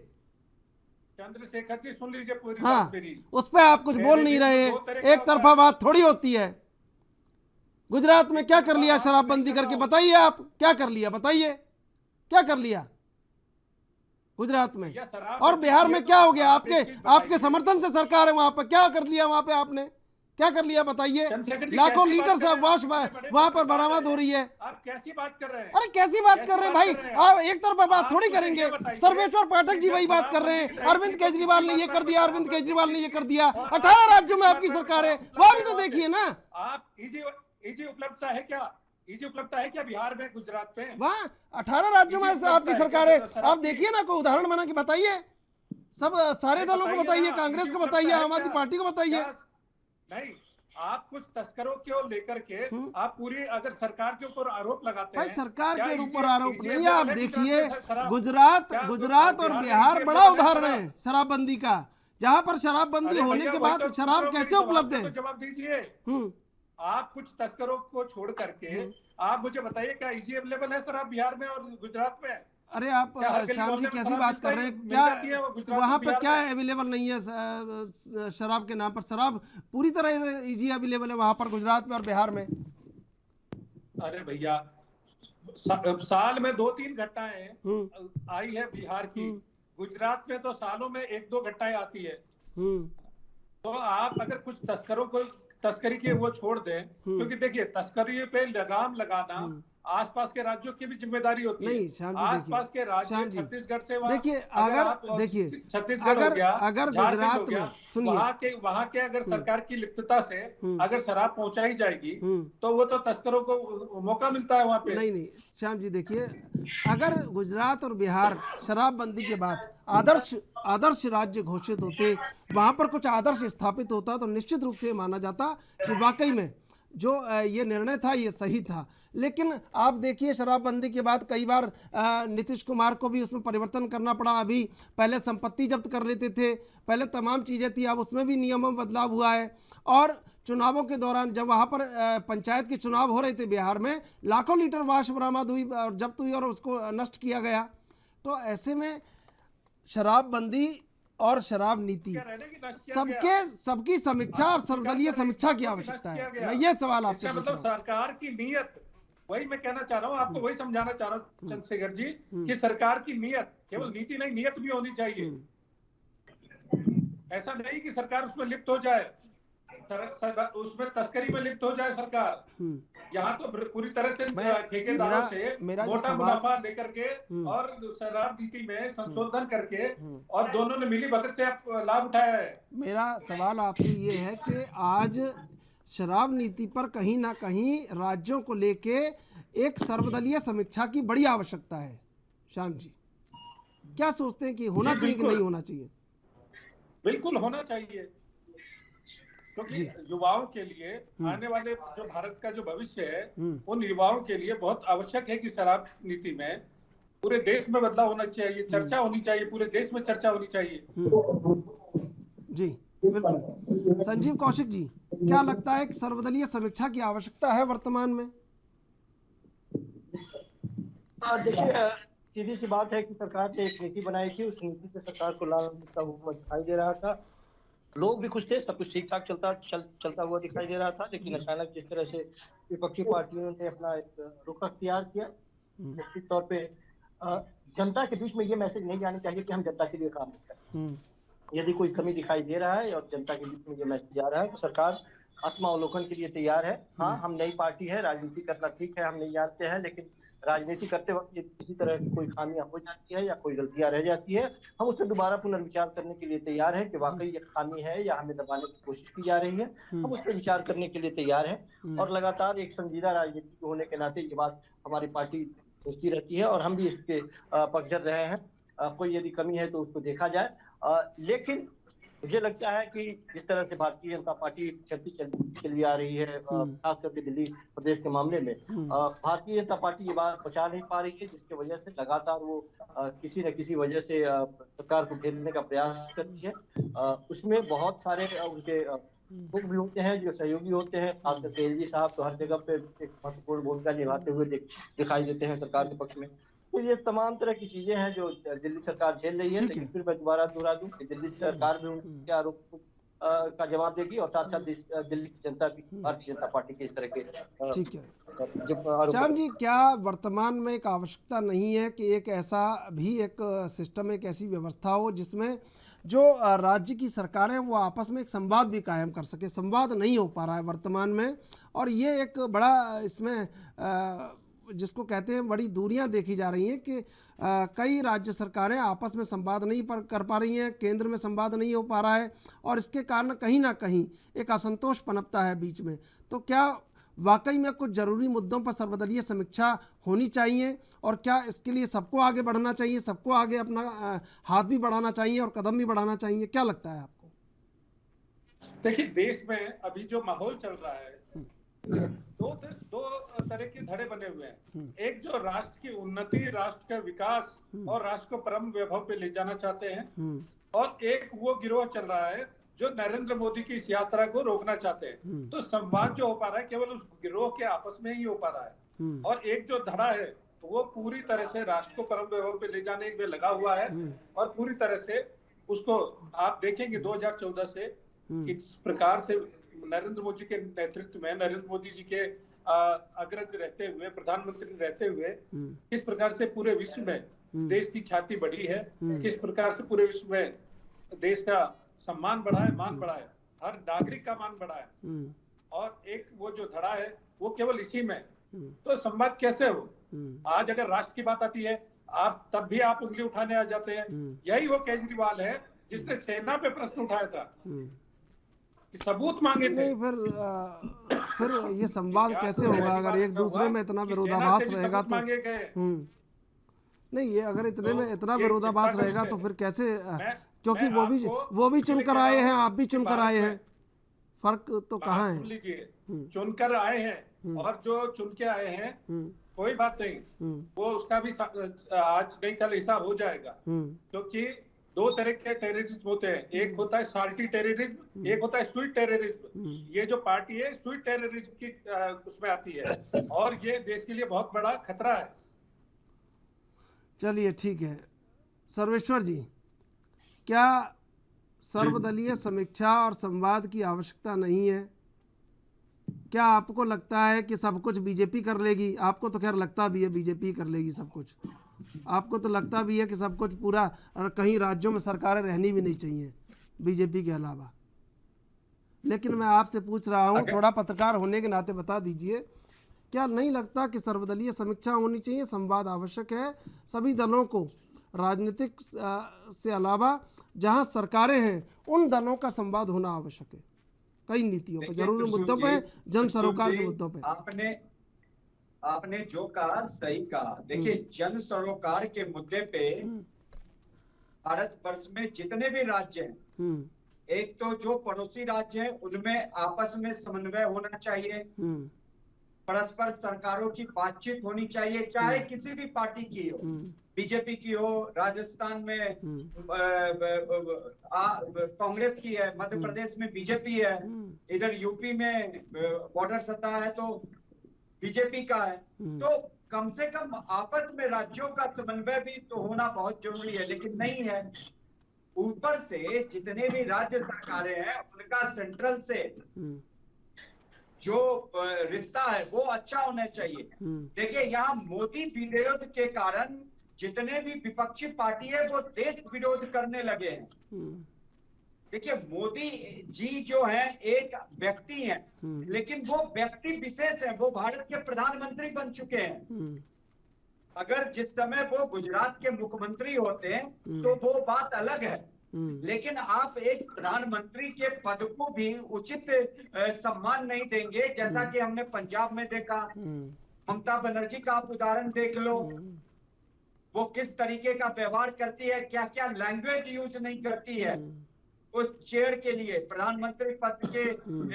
चंद्रशेखर जी सुन लीजिए पूरी हाँ, बात मेरी। उस पर आप कुछ बोल नहीं रहे, एक तरफा बात थोड़ी होती है। गुजरात में क्या कर लिया शराबबंदी करके, बताइए आप क्या कर लिया, बताइए क्या कर लिया गुजरात में। और बिहार में क्या हो गया? आपके समर्थन से सरकार है वहां पर, क्या कर लिया वहां पे आपने, क्या कर लिया बताइए? लाखों लीटर से वाश वहां पर बरामद हो रही है। आप कैसी बात कर रहे हैं? अरे कैसी बात कर रहे हैं भाई, आप एक तरफा बात थोड़ी करेंगे। सर्वेश्वर पाठक जी वही बात कर रहे हैं, अरविंद केजरीवाल ने ये कर दिया, अरविंद केजरीवाल ने ये कर दिया। 18 राज्यों में आपकी सरकार है, वहां भी तो देखिए ना। आप इजी उपलब्धता है क्या? इजी उपलब्धता है क्या बिहार में, गुजरात में? वहाँ 18 राज्यों में आपकी सरकार है, आप देखिए ना, कोई उदाहरण बना के बताइए। सब सारे दलों को बताइए, कांग्रेस को बताइए, आम आदमी पार्टी को बताइए। नहीं, आप कुछ तस्करों को लेकर के आप पूरी अगर सरकार के ऊपर आरोप लगाते भाई हैं, सरकार क्या के ऊपर EGF आरोप नहीं है। आप है देखिए शराब? गुजरात क्या गुजरात और बिहार में बिहार EGF बड़ा है उदाहरण शराब? है शराबबंदी का, जहां पर शराबबंदी अरे होने भैया, के वही बाद तो शराब पूछ रहा हूँ, कैसे मेरी उपलब्ध सवाल है। का तो जवाब दीजिए। हम्म आप कुछ तस्करों को छोड़ करके आप मुझे बताइए, क्या इजी अवेलेबल है शराब बिहार में और गुजरात में? अरे आप क्या हर गली श्याम जी मोहल्ले में कैसी शराब बात कर रहे हैं, मिल क्या जाती है वो गुजरात वहां और पे बिहार क्या में? अवेलेबल नहीं है शराब के नाम पर? शराब पूरी तरह इजी अवेलेबल है वहां पर गुजरात में और बिहार में। अरे भैया, साल में 2-3 घटनाएं आई है बिहार की, गुजरात में तो सालों में 1-2 घटनाएं आती है। तो आप अगर कुछ तस्करों को तस्करी के वो छोड़ दें, क्योंकि देखिए तस्करी पे लगाम लगाना आसपास के राज्यों की भी जिम्मेदारी होती है। नहीं श्याम जी आसपास के देखिए, राज्य श्याम जी छत्तीसगढ़ से देखिए, अगर देखिए छत्तीसगढ़ हो गया, अगर झारखंड हो गुजरात गया, में सुनिए, वहां के अगर सरकार की लिप्तता से अगर शराब पहुंचाई जाएगी तो वो तो तस्करों को मौका मिलता है वहां पे। नहीं श्याम जी देखिए, अगर गुजरात और बिहार शराबबंदी के बाद आदर्श राज्य घोषित होते, वहां पर कुछ आदर्श स्थापित होता, तो निश्चित रूप से माना जाता कि वाकई में जो ये निर्णय था ये सही था। लेकिन आप देखिए शराबबंदी के बाद कई बार नीतीश कुमार को भी उसमें परिवर्तन करना पड़ा। अभी पहले संपत्ति जब्त कर लेते थे, पहले तमाम चीज़ें थी, अब उसमें भी नियमों में बदलाव हुआ है। और चुनावों के दौरान जब वहाँ पर पंचायत के चुनाव हो रहे थे बिहार में, लाखों लीटर वाश बरामद हुई और जब्त हुई और उसको नष्ट किया गया। तो ऐसे में शराबबंदी और शराब नीति सबकी समीक्षा और सर्वदलीय समीक्षा की आवश्यकता है। मैं ये सवाल आपसे पूछ रहा हूं। सरकार की नीयत, वही मैं कहना चाह रहा हूँ आपको, वही समझाना चाह रहा हूँ चंद्रशेखर जी, कि सरकार की नीयत, केवल नीति नहीं नीयत भी होनी चाहिए। ऐसा नहीं कि सरकार उसमें लिप्त हो जाए, उसमें तस्करी में लिप्त हो जाए सरकार। यहाँ तो पूरी तरह से ठेकेदारों से मोटा मुनाफा लेकर के और शराब नीति में संशोधन करके और दोनों ने मिली भगत से लाभ उठाया है। मेरा सवाल आपसे ये है कि आज शराब नीति पर कहीं ना कहीं राज्यों को लेके एक सर्वदलीय समीक्षा की बड़ी आवश्यकता है। श्याम जी क्या सोचते हैं कि होना चाहिए कि नहीं होना चाहिए? बिल्कुल होना चाहिए, क्योंकि युवाओं के लिए आने वाले जो भारत का जो भविष्य है, उन युवाओं के लिए बहुत आवश्यक है कि शराब नीति में पूरे देश में बदलाव होना चाहिए, चर्चा होनी चाहिए, पूरे देश में चर्चा होनी चाहिए। जी बिल्कुल। संजीव कौशिक जी, क्या लगता है कि सर्वदलीय समीक्षा की आवश्यकता है वर्तमान में? देखिए, सीधी सी बात है कि सरकार ने एक नीति बनाई थी, उस नीति से सरकार को लाभ मिलता हुआ दिखाई दे रहा था, लोग भी खुश थे, सब कुछ ठीक ठाक चलता हुआ दिखाई दे रहा था। लेकिन अचानक जिस तरह से विपक्षी पार्टियों ने अपना एक रुख अख्तियार किया, निश्चित तौर पे जनता के बीच में ये मैसेज नहीं जाना चाहिए कि हम जनता के लिए काम करते। यदि कोई कमी दिखाई दे रहा है और जनता के बीच में ये मैसेज जा रहा है, तो सरकार आत्मावलोकन के लिए तैयार है। हाँ, हम नई पार्टी है, राजनीति करना ठीक है, हम नहीं जानते हैं, लेकिन राजनीति करते वक्त किसी तरह की कोई खामियां हो जाती है या कोई गलतियां रह जाती है, हम उससे दोबारा पुनर्विचार करने के लिए तैयार हैं कि वाकई ये खामी है या हमें दबाने की कोशिश की जा रही है। हम उस पर विचार करने के लिए तैयार हैं और लगातार एक संजीदा राजनीति होने के नाते ये बात हमारी पार्टी सोचती रहती है और हम भी इसके पक्षधर रहे हैं। कोई यदि कमी है तो उसको देखा जाए, लेकिन मुझे लगता है कि जिस तरह से भारतीय जनता पार्टी चली आ रही है, खास करके दिल्ली प्रदेश के मामले में, भारतीय जनता पार्टी ये बात बचा नहीं पा रही है, जिसकी वजह से लगातार वो किसी न किसी वजह से सरकार को घेरने का प्रयास करती है। उसमें बहुत सारे उनके लोग भी होते हैं जो सहयोगी होते हैं, खासकर केजरी साहब तो हर जगह पे एक महत्वपूर्ण भूमिका निभाते हुए दिखाई देते हैं सरकार के पक्ष में। तो ये तमाम तरह की चीजें हैं जो दिल्ली सरकार झेल रही है। लेकिन फिर मैं दोबारा दोहरा दूं कि दिल्ली सरकार भी उनके आरोप का जवाब देगी और साथ साथ दिल्ली की जनता भी भारतीय जनता पार्टी के इस तरह के ठीक है। श्याम जी, क्या वर्तमान में एक आवश्यकता नहीं है कि एक ऐसा भी एक सिस्टम, एक ऐसी व्यवस्था हो जिसमें जो राज्य की सरकारें वो आपस में एक संवाद भी कायम कर सके? संवाद नहीं हो पा रहा है वर्तमान में, और ये एक बड़ा इसमें जिसको कहते हैं बड़ी दूरियां देखी जा रही हैं कि कई राज्य सरकारें आपस में संवाद नहीं कर पा रही हैं, केंद्र में संवाद नहीं हो पा रहा है, और इसके कारण कहीं ना कहीं एक असंतोष पनपता है बीच में। तो क्या वाकई में कुछ ज़रूरी मुद्दों पर सर्वदलीय समीक्षा होनी चाहिए, और क्या इसके लिए सबको आगे बढ़ना चाहिए, सबको आगे अपना हाथ भी बढ़ाना चाहिए और कदम भी बढ़ाना चाहिए? क्या लगता है आपको? देखिए, देश में अभी जो माहौल चल रहा है, दो तरह के धड़े बने हुए हैं। एक जो राष्ट्र की उन्नति, राष्ट्र का विकास और राष्ट्र को परम वैभव पे ले जाना चाहते हैं, और एक वो गिरोह चल रहा है जो नरेंद्र मोदी की इस यात्रा को रोकना चाहते हैं। तो संवाद जो हो पा रहा है केवल उस गिरोह के आपस में ही हो पा रहा है, और एक जो धड़ा है वो पूरी तरह से राष्ट्र को परम वैभव पे ले जाने में लगा हुआ है, और पूरी तरह से उसको आप देखेंगे 2014 से किस प्रकार से नरेंद्र मोदी के नेतृत्व में, नरेंद्र मोदी जी के अग्रज रहते हुए, प्रधानमंत्री रहते हुए, किस प्रकार से पूरे विश्व में देश की ख्याति बढ़ी है, किस प्रकार से पूरे विश्व में देश का सम्मान बढ़ा है, मान बढ़ा है, हर नागरिक का मान बढ़ा है। और एक वो जो धड़ा है वो केवल इसी में। तो संवाद कैसे हो? आज अगर राष्ट्र की बात आती है, आप तब भी आप उंगली उठाने आ जाते हैं। यही वो केजरीवाल है जिसने सेना पे प्रश्न उठाया था, सबूत मांगे थे। नहीं, फिर ये संवाद कैसे होगा अगर एक दूसरे में इतना विरोधाभास रहेगा तो? नहीं, ये अगर इतने में इतना विरोधाभास रहेगा तो फिर कैसे? क्योंकि वो भी चुनकर आए हैं, आप भी चुनकर आए हैं, फर्क तो कहाँ है? लीजिए, चुनकर आए हैं और जो चुन के आए हैं कोई बात नहीं, वो उसका भी आज नहीं कल हिसाब हो जाएगा। क्योंकि दो तरह के टेररिज्म होते हैं, एक होता है साल्टी टेररिज्म, एक होता है स्वीट टेररिज्म। ये जो पार्टी है स्वीट टेररिज्म की उसमें आती है, और ये देश के लिए बहुत बड़ा खतरा है। चलिए ठीक है। सर्वेश्वर जी, क्या सर्वदलीय समीक्षा और संवाद की आवश्यकता नहीं है? क्या आपको लगता है कि सब कुछ बीजेपी कर लेगी? आपको तो खैर लगता भी है बीजेपी कर लेगी सब कुछ, आपको तो लगता भी है कि सब कुछ पूरा, और कहीं राज्यों में सरकारें रहनी भी नहीं चाहिए बीजेपी के अलावा। लेकिन मैं आपसे पूछ रहा हूँ, थोड़ा पत्रकार होने के नाते बता दीजिए, क्या नहीं लगता कि सर्वदलीय समीक्षा होनी चाहिए, संवाद आवश्यक है? सभी दलों को, राजनीतिक से अलावा जहाँ सरकारें हैं उन दलों का संवाद होना आवश्यक है, कई नीतियों पर, जरूरी मुद्दों पे, जन सरोकार के मुद्दों पे। आपने जो कहा सही कहा। देखिए, जन सरोकार के मुद्दे पे भारत वर्ष में जितने भी राज्य हैं, एक तो जो पड़ोसी राज्य हैं उनमें आपस में समन्वय होना चाहिए, परस्पर सरकारों की बातचीत होनी चाहिए, चाहे किसी भी पार्टी की हो, बीजेपी की हो, राजस्थान में कांग्रेस की है, मध्य प्रदेश में बीजेपी है, इधर यूपी में बॉर्डर सत्ता है तो बीजेपी का है। तो कम से कम आपस में राज्यों का समन्वय भी तो होना बहुत जरूरी है, लेकिन नहीं है। ऊपर से जितने भी राज्य सरकारें हैं उनका सेंट्रल से जो रिश्ता है वो अच्छा होना चाहिए। देखिए, यहाँ मोदी विरोध के कारण जितने भी विपक्षी पार्टी है वो देश विरोध करने लगे हैं। देखिए, मोदी जी जो है एक व्यक्ति हैं, लेकिन वो व्यक्ति विशेष है, वो भारत के प्रधानमंत्री बन चुके हैं। अगर जिस समय वो गुजरात के मुख्यमंत्री होते हैं तो वो बात अलग है, लेकिन आप एक प्रधानमंत्री के पद को भी उचित सम्मान नहीं देंगे, जैसा कि हमने पंजाब में देखा। ममता बनर्जी का आप उदाहरण देख लो, वो किस तरीके का व्यवहार करती है, क्या क्या लैंग्वेज यूज नहीं करती है उस चेयर के लिए, प्रधानमंत्री पद के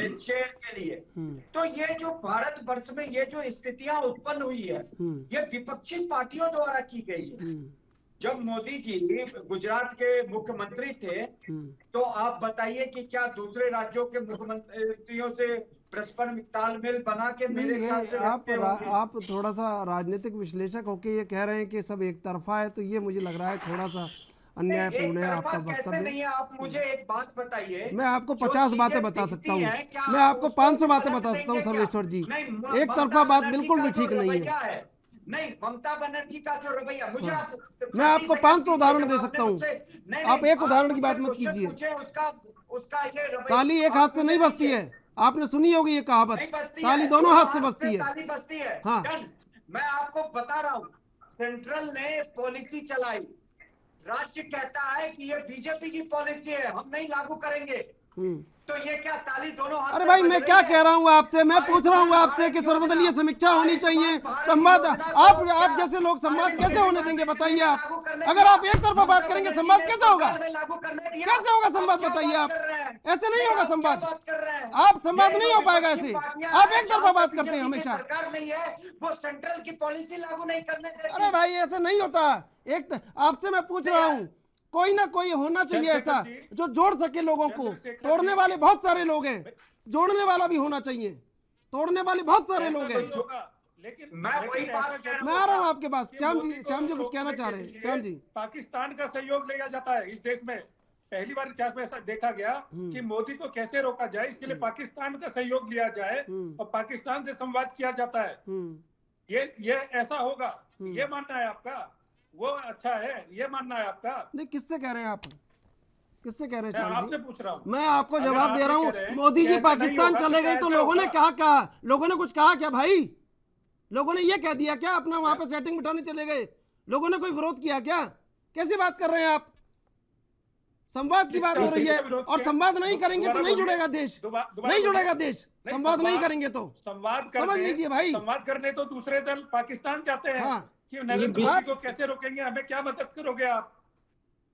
चेयर के लिए। तो ये जो भारत वर्ष में ये जो स्थितियां उत्पन्न हुई है, ये विपक्षी पार्टियों द्वारा की गई है। जब मोदी जी गुजरात के मुख्यमंत्री थे तो आप बताइए कि क्या दूसरे राज्यों के मुख्यमंत्रियों से परस्पर तालमेल बना के मेरे ख्याल से आप थोड़ा सा राजनीतिक विश्लेषक होके ये कह रहे हैं कि सब एक तरफा है, तो ये मुझे लग रहा है थोड़ा सा अन्यायपूर्ण है आपका वक्तव्य। आप मुझे एक बात बताइए। मैं आपको 50 बातें बता सकता हूँ, मैं आपको 500 बातें बता सकता हूँ सर्वेश्वर जी, एक तरफा बात बिल्कुल भी ठीक नहीं है। नहीं, ममता बनर्जी का जो रवैया, मुझे मैं आपको 500 उदाहरण दे सकता हूँ, आप एक उदाहरण की बात मत कीजिए। उसका ये ताली एक हाथ से नहीं बजती है, आपने सुनी होगी ये कहावत, ताली दोनों हाथ से बजती है। ताली बजती है। हाँ, मैं आपको बता रहा हूँ, सेंट्रल ने पॉलिसी चलाई, राज्य कहता है कि ये बीजेपी की पॉलिसी है, हम नहीं लागू करेंगे, तो ये क्या ताली दोनों हाथ? अरे भाई, मैं क्या कह रहा हूँ आपसे, मैं पूछ रहा हूँ आपसे कि सर्वदलीय समीक्षा होनी चाहिए, संवाद। आप जैसे लोग संवाद कैसे होने देंगे बताइए आप? अगर आप एक तरफा बात करेंगे संवाद कैसे होगा? कैसे होगा संवाद बताइए आप? ऐसे नहीं होगा संवाद। बात कर रहे हैं आप संवाद नहीं हो पाएगा ऐसे, आप एक तरफा बात करते हैं हमेशा। सरकार नहीं है वो सेंट्रल की पॉलिसी लागू नहीं करने देती। अरे भाई ऐसे नहीं होता। आपसे मैं पूछ रहा हूँ, कोई ना कोई होना चाहिए ऐसा जो जोड़ सके लोगों को। तोड़ने वाले बहुत सारे लोग हैं, जोड़ने वाला भी होना चाहिए। तोड़ने वाले बहुत सारे लोग हैं। लेकिन मैं वही बात कह रहा हूं। मैं आ रहा हूँ आपके पास। श्याम जी कुछ कहना चाह रहे हैं। श्याम जी, पाकिस्तान का सहयोग लिया जाता है इस देश में। पहली बार इतिहास में ऐसा देखा गया कि मोदी को कैसे रोका जाए, इसके लिए पाकिस्तान का सहयोग लिया जाए और पाकिस्तान से संवाद किया जाता है। ये ऐसा होगा, ये मानना है आपका? वो अच्छा है, ये मानना है आपका? नहीं, किससे कह रहे हैं आप? किससे कह रहे हैं? आपसे पूछ रहा हूँ। मैं आपको जवाब दे रहा हूँ। मोदी जी पाकिस्तान चले गए तो लोगों ने कहा, लोगों ने कुछ कहा क्या भाई? लोगों ने ये कह दिया क्या अपना वहां पे सेटिंग बिठाने चले गए? लोगों ने कोई विरोध किया क्या? कैसी बात कर रहे हैं आप? संवाद की बात हो रही है, और संवाद नहीं करेंगे तो नहीं जुड़ेगा देश, नहीं जुड़ेगा देश। संवाद नहीं करेंगे तो समझ लीजिए भाई। संवाद करने तो दूसरे दल पाकिस्तान जाते हैं कि नरेंद्र मोदी को कैसे रोकेंगे, हमें क्या मदद करोगे आप?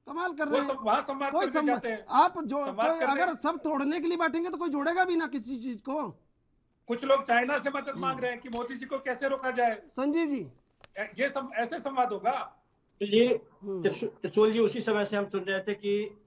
कमाल कर रहे हैं। वहाँ संवाद करने जाते हैं। आप जो अगर सब तोड़ने के लिए बैठेंगे तो कोई जोड़ेगा भी ना किसी चीज को। कुछ लोग चाइना से मदद मांग रहे हैं कि मोदी जी को कैसे रोका जाए। संजीव जी, ये ऐसे संवाद होगा? ये त्रिशूल जी, उसी समय से हम सुन रहे थे कि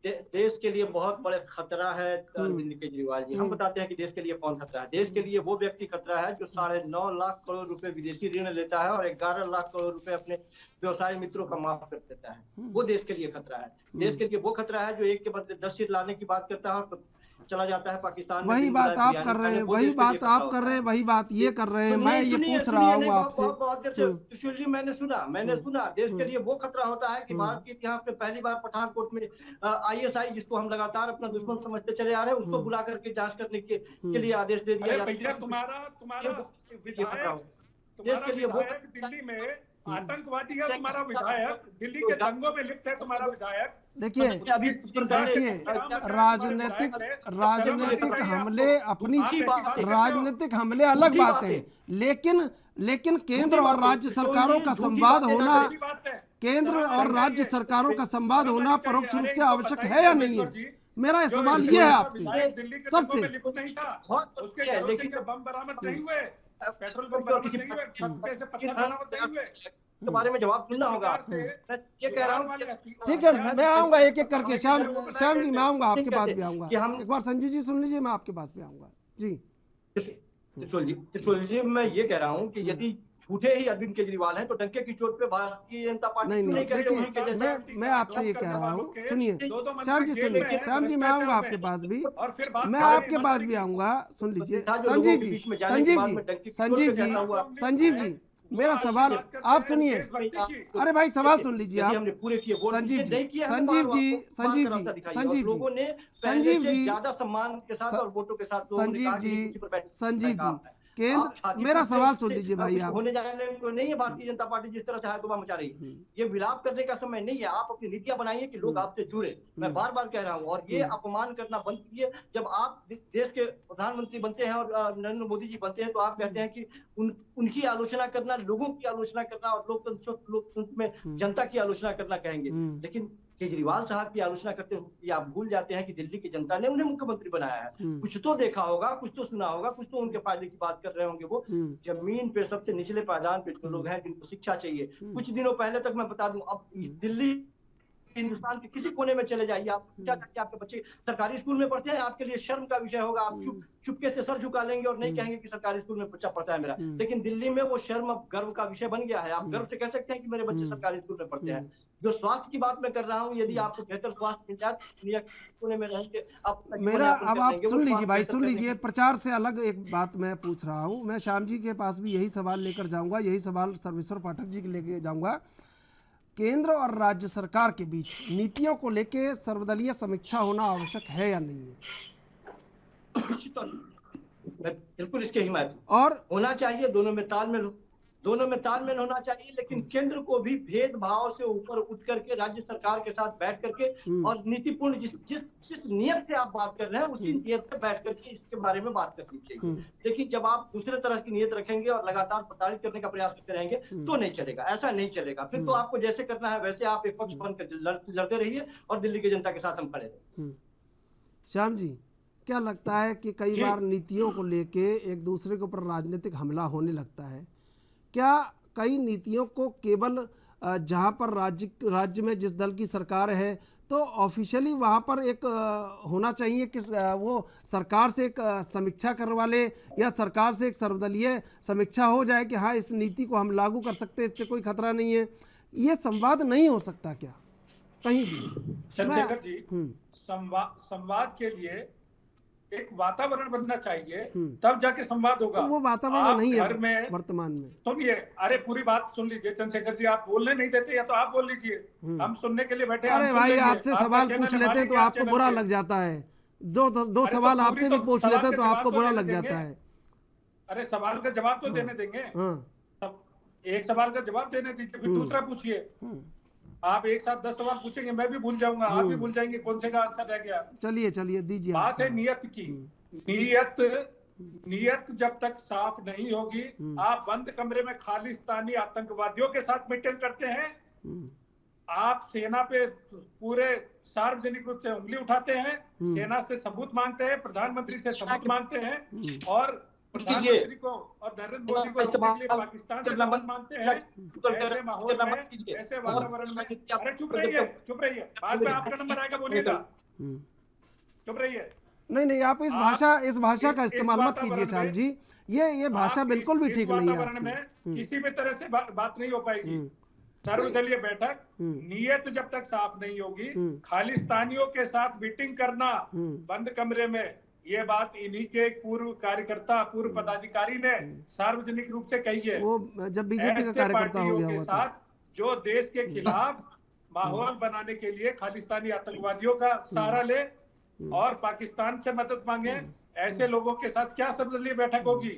देश के लिए बहुत बड़े खतरा है अरविंद केजरीवाल जी। हम बताते हैं कि देश के लिए कौन खतरा है। देश के लिए वो व्यक्ति खतरा है जो 9.5 लाख करोड़ रुपए विदेशी ऋण लेता है और 11 लाख करोड़ रुपए अपने व्यवसाय मित्रों का माफ कर देता है। वो देश के लिए खतरा है। देश के लिए वो खतरा है जो एक के बदले 10 सीट लाने की बात करता है और चला जाता है पाकिस्तान में। वही बात आप कर रहे हैं, वही बात आप कर रहे हैं, वही बात ये कर रहे हैं। मैं ये पूछ रहा हूँ आपसे। बहुत देर से त्रिशूल जी मैंने सुना देश के लिए वो खतरा होता है कि भारत के इतिहास में पहली बार पठानकोट में ISI, जिसको हम लगातार अपना दुश्मन समझते चले आ रहे हैं, उसको बुला करके जांच करने के लिए आदेश दे दिया जाता है। तुम्हारा देश के लिए वो दिल्ली में आतंकवादी है, तुम्हारा विधायक दिल्ली के दंगों में लिप्त है, तुम्हारा विधायक। देखिए राजनीतिक हमले अपनी राजनीतिक हमले अलग बात है, लेकिन केंद्र और राज्य सरकारों का संवाद होना, केंद्र और राज्य सरकारों का संवाद होना परोक्ष रूप से आवश्यक है या नहीं है? मेरा ये सवाल ये है आपसे सबसे। लेकिन बम बरामद नहीं हुए, पेट्रोल बम बरामद नहीं हुए, छत से पत्थर बरामद नहीं हुए, के बारे में जवाब सुनना होगा। मैं ये कह रहा हूँ, ठीक है, मैं आऊंगा एक एक करके। श्याम जी, मैं आऊंगा, आपके पास भी आऊंगा। एक बार संजीव जी सुन लीजिए, मैं आपके पास भी आऊंगा। जी त्रिशूल जी, मैं ये कह रहा हूँ कि यदि झूठे ही अरविंद केजरीवाल हैं तो डंके की चोट पे भारतीय जनता पार्टी नहीं देखिए, मैं आपसे ये कह रहा हूँ, सुनिए श्याम जी, सुनिए श्याम जी, मैं आऊंगा आपके पास भी, मैं आपके पास भी आऊंगा। सुन लीजिए संजीव जी, मेरा सवाल आप सुनिए। अरे भाई सवाल सुन लीजिए आप। संजीव जी ज्यादा सम्मान के साथ और वोटों के साथ संजीव जी केंद्र, मेरा सवाल सुन लीजिए भाई। आप होने जाने को नहीं है भारतीय जनता पार्टी जिस तरह से हाथों मचा रही है, ये विलाप करने का समय नहीं है। आप अपनी नीतियां बनाइए कि लोग आपसे जुड़े। मैं बार बार कह रहा हूं, और ये अपमान करना बंद कीजिए। जब आप देश के प्रधानमंत्री बनते हैं और नरेंद्र मोदी जी बनते हैं तो आप कहते हैं कि उनकी आलोचना करना, लोगों की आलोचना करना और लोकतंत्र में जनता की आलोचना करना कहेंगे, लेकिन केजरीवाल साहब की आलोचना करते हुए आप भूल जाते हैं कि दिल्ली की जनता ने उन्हें मुख्यमंत्री बनाया है। कुछ तो देखा होगा, कुछ तो सुना होगा, कुछ तो उनके फायदे की बात कर रहे होंगे। वो जमीन पे सबसे निचले पायदान पे जो लोग हैं जिनको शिक्षा चाहिए। कुछ दिनों पहले तक मैं बता दूं, अब दिल्ली हिंदुस्तान के किसी कोने में चले जाइए, आप आपके बच्चे सरकारी स्कूल में पढ़ते हैं, आपके लिए शर्म का विषय होगा। आप चुपके से सर झुका लेंगे और नहीं कहेंगे कि सरकारी स्कूल में बच्चा पढ़ता है मेरा। लेकिन दिल्ली में वो शर्म अब गर्व का विषय बन गया है। आप गर्व से कह सकते हैं कि मेरे बच्चे सरकारी स्कूल में पढ़ते हैं। जो स्वास्थ्य की बात मैं कर रहा हूँ, यदि आपको बेहतर स्वास्थ्य मिल जाए पुणे में रहेंगे आप मेरा, अब आप सुन लीजिए भाई, सुन लीजिए। प्रचार से अलग एक बात मैं पूछ रहा हूँ। मैं श्याम जी के पास भी यही सवाल लेकर जाऊंगा, यही सवाल सर्वेश्वर पाठक जी के लेके जाऊंगा। केंद्र और राज्य सरकार के बीच नीतियों को लेके सर्वदलीय समीक्षा होना आवश्यक है या नहीं है? बिल्कुल इसके हिमायत और होना चाहिए। दोनों में तालमेल होना चाहिए, लेकिन केंद्र को भी भेदभाव से ऊपर उठ करके राज्य सरकार के साथ बैठ करके और नीतिपूर्ण जिस नियत से आप बात कर रहे हैं उसी नियत से बैठ करके इसके बारे में बात करनी चाहिए। लेकिन जब आप दूसरे तरह की नियत रखेंगे और लगातार प्रताड़ित करने का प्रयास करते रहेंगे तो नहीं चलेगा, ऐसा नहीं चलेगा। फिर तो आपको जैसे करना है वैसे आप एक पक्ष बनकर लड़ते रहिए और दिल्ली की जनता के साथ हम खड़े रहे। श्याम जी, क्या लगता है कि कई बार नीतियों को लेके एक दूसरे के ऊपर राजनीतिक हमला होने लगता है? क्या कई नीतियों को केवल जहां पर राज्य में जिस दल की सरकार है तो ऑफिशियली वहां पर एक होना चाहिए कि वो सरकार से एक समीक्षा करवा ले, या सरकार से एक सर्वदलीय समीक्षा हो जाए कि हाँ इस नीति को हम लागू कर सकते हैं, इससे कोई खतरा नहीं है? ये संवाद नहीं हो सकता क्या कहीं भी? चंद्रशेखर जी, संवाद के लिए एक वातावरण बनना चाहिए, तब जाके संवाद होगा। तो वो वातावरण नहीं घर है में वर्तमान में। सुनिए, अरे पूरी बात सुन लीजिए चंद्रशेखर जी, आप बोलने नहीं देते, या तो आप बोल लीजिए, हम सुनने के लिए बैठे। अरे भाई, आपसे सवाल पूछ लेते हैं तो आपको बुरा लग जाता है। दो सवाल आपसे भी पूछ लेते हैं तो आपको बुरा लग जाता है। अरे सवाल का जवाब तो देने देंगे, एक सवाल का जवाब देने दीजिए, फिर दूसरा पूछिए। आप एक साथ 10 सवाल पूछेंगे, मैं भी भूल जाऊंगा, आप भी भूल जाएंगे, कौन से का आंसर रह गया। चलिए दीजिए। बात है नियत की। नियत जब तक साफ नहीं होगी, आप बंद कमरे में खालिस्तानी आतंकवादियों के साथ मीटिंग करते हैं, आप सेना पे पूरे सार्वजनिक रूप से उंगली उठाते हैं, सेना से सबूत मांगते हैं, प्रधानमंत्री से सबूत मांगते हैं, और प्रधानमंत्री को और नरेंद्र मोदी को रोकने के लिए पाकिस्तान से मदद मांगते हैं। ऐसे माहौल में, ऐसे वातावरण में, अरे चुप रहिए, बाद में आपका नंबर आएगा, बोलिएगा, चुप रहिए। नहीं, आप इस भाषा का इस्तेमाल मत कीजिए श्याम जी, ये भाषा बिल्कुल भी ठीक नहीं है। वातावरण में किसी भी तरह से बात नहीं हो पाएगी। सर्वदलीय बैठक, नियत जब तक साफ नहीं होगी, खालिस्तानियों के साथ मीटिंग करना बंद कमरे में, ये बात इन्हीं के एक पूर्व कार्यकर्ता, पूर्व पदाधिकारी ने सार्वजनिक रूप से कही है। वो जब बीजेपी का कार्यकर्ता हो गया के साथ जो देश के खिलाफ माहौल बनाने के लिए खालिस्तानी आतंकवादियों का सहारा ले और पाकिस्तान से मदद मांगे, ऐसे लोगों के साथ क्या सर्वदलीय बैठक होगी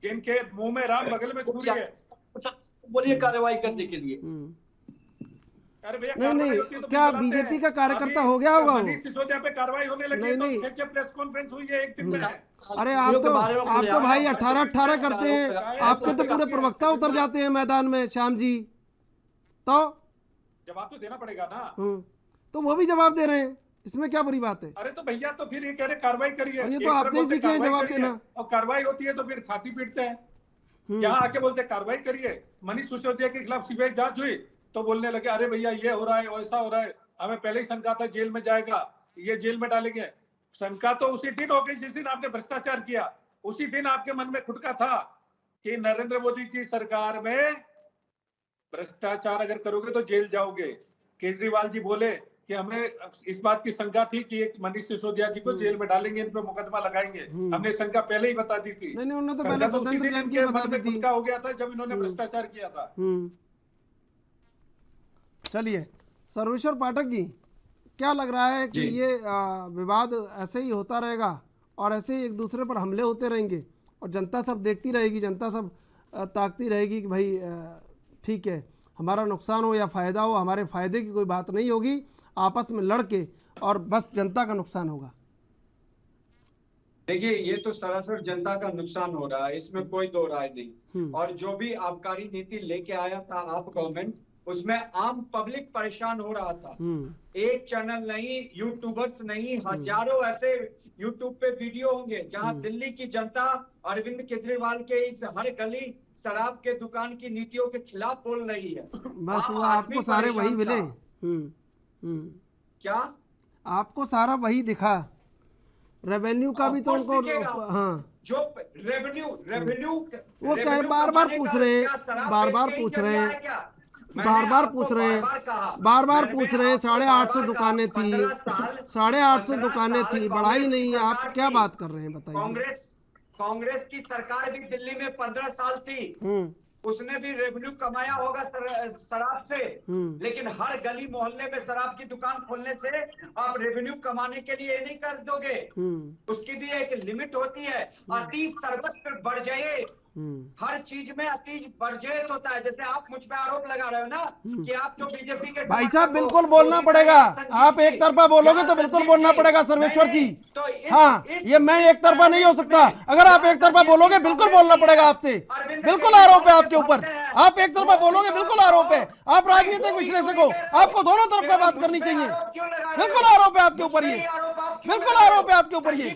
जिनके मुंह में राम बगल में छुरी है? बोलिए कार्रवाई करने के लिए। अरे भैया, नहीं, तो क्या बीजेपी का कार्यकर्ता हो गया होगा वो? सिसोदिया पे कार्रवाई होने लगी, नहीं, तो प्रेस कॉन्फ्रेंस हुई है एक दिन में। अरे आप तो भाई 18 करते हैं, आपके तो पूरे प्रवक्ता उतर जाते हैं मैदान में श्याम जी, तो जवाब तो देना पड़ेगा ना। तो वो भी जवाब दे रहे हैं, इसमें क्या बुरी बात है? अरे तो भैया, तो फिर ये कह रहे कार्रवाई करिए, ये तो आपसे ही सीखे हैं जवाब देना। और कार्रवाई होती है तो फिर छाती पीटते हैं, यहाँ आके बोलते कार्रवाई करिए। मनीष सिसोदिया के खिलाफ सीबीआई जांच हुई तो बोलने लगे अरे भैया ये हो रहा है, वैसा हो रहा है, हमें पहले ही शंका था जेल में जाएगा, ये जेल में डालेंगे। शंका तो उसी दिन हो गई जिस दिन आपने भ्रष्टाचार किया। उसी दिन आपके मन में खुटका था कि नरेंद्र मोदी की सरकार में भ्रष्टाचार अगर करोगे तो जेल जाओगे। केजरीवाल जी बोले कि हमें इस बात की शंका थी कि एक मनीष सिसोदिया जी को जेल में डालेंगे, इन पे मुकदमा लगाएंगे, हमने शंका पहले ही बता दी थी। नहीं, उन्होंने तो पहले सत्येंद्र जैन की बता दी थी। हो गया था जब इन्होंने भ्रष्टाचार किया था। चलिए सर्वेश्वर पाठक जी, क्या लग रहा है कि ये विवाद ऐसे ही होता रहेगा और ऐसे ही एक दूसरे पर हमले होते रहेंगे और जनता सब देखती रहेगी, जनता सब ताकती रहेगी कि भाई ठीक है, हमारा नुकसान हो या फ़ायदा हो, हमारे फ़ायदे की कोई बात नहीं होगी, आपस में लड़के और बस जनता का नुकसान होगा? देखिए, ये तो सरासर जनता का नुकसान हो रहा है, इसमें कोई दो राय नहीं। और जो भी आबकारी नीति लेके आया था आप गवर्नमेंट, उसमें आम पब्लिक परेशान हो रहा था। एक चैनल नहीं, यूट्यूबर्स नहीं, हजारों ऐसे यूट्यूब पे वीडियो होंगे जहां दिल्ली की जनता अरविंद केजरीवाल के इस हर गली शराब के दुकान की नीतियों के खिलाफ बोल रही है। बस वो आपको सारे वही मिले। क्या आपको सारा वही दिखा? रेवेन्यू का भी तो उनको, हाँ, जो रेवेन्यू वो क्या बार-बार पूछ रहे हैं, बार-बार पूछ रहे हैं, बार-बार पूछ रहे हैं, बार-बार पूछ रहे हैं। 850 दुकानें थी, 850 दुकानें थी, बढ़ाई नहीं। आप क्या बात कर रहे हैं बताइए? कांग्रेस की सरकार भी दिल्ली में 15 साल थी, उसने भी रेवेन्यू कमाया होगा शराब से, लेकिन हर गली मोहल्ले में शराब की दुकान खोलने से आप रेवेन्यू कमाने के लिए नहीं कर दोगे। उसकी भी एक लिमिट होती है। अति सर्वत्र बढ़ जाए हर चीज में अतीज बर्जेस होता है। जैसे आप मुझ पे आरोप लगा रहे हो ना कि आप जो बीजेपी के भाई साहब बिल्कुल बोलना पड़ेगा, आप एक तरफा बोलोगे तो बिल्कुल बोलना पड़ेगा सर्वेश्वर जी। हाँ, ये मैं एक तरफा नहीं हो सकता, अगर आप एक तरफा बोलोगे बिल्कुल बोलना पड़ेगा आपसे। बिल्कुल आरोप है आपके ऊपर, आप एक तरफा बोलोगे बिल्कुल आरोप है। आप राजनीतिक विश्लेषक हो, आपको दोनों तरफ का बात करनी चाहिए। बिल्कुल आरोप है आपके ऊपर, ये बिल्कुल आरोप है आपके ऊपर। ये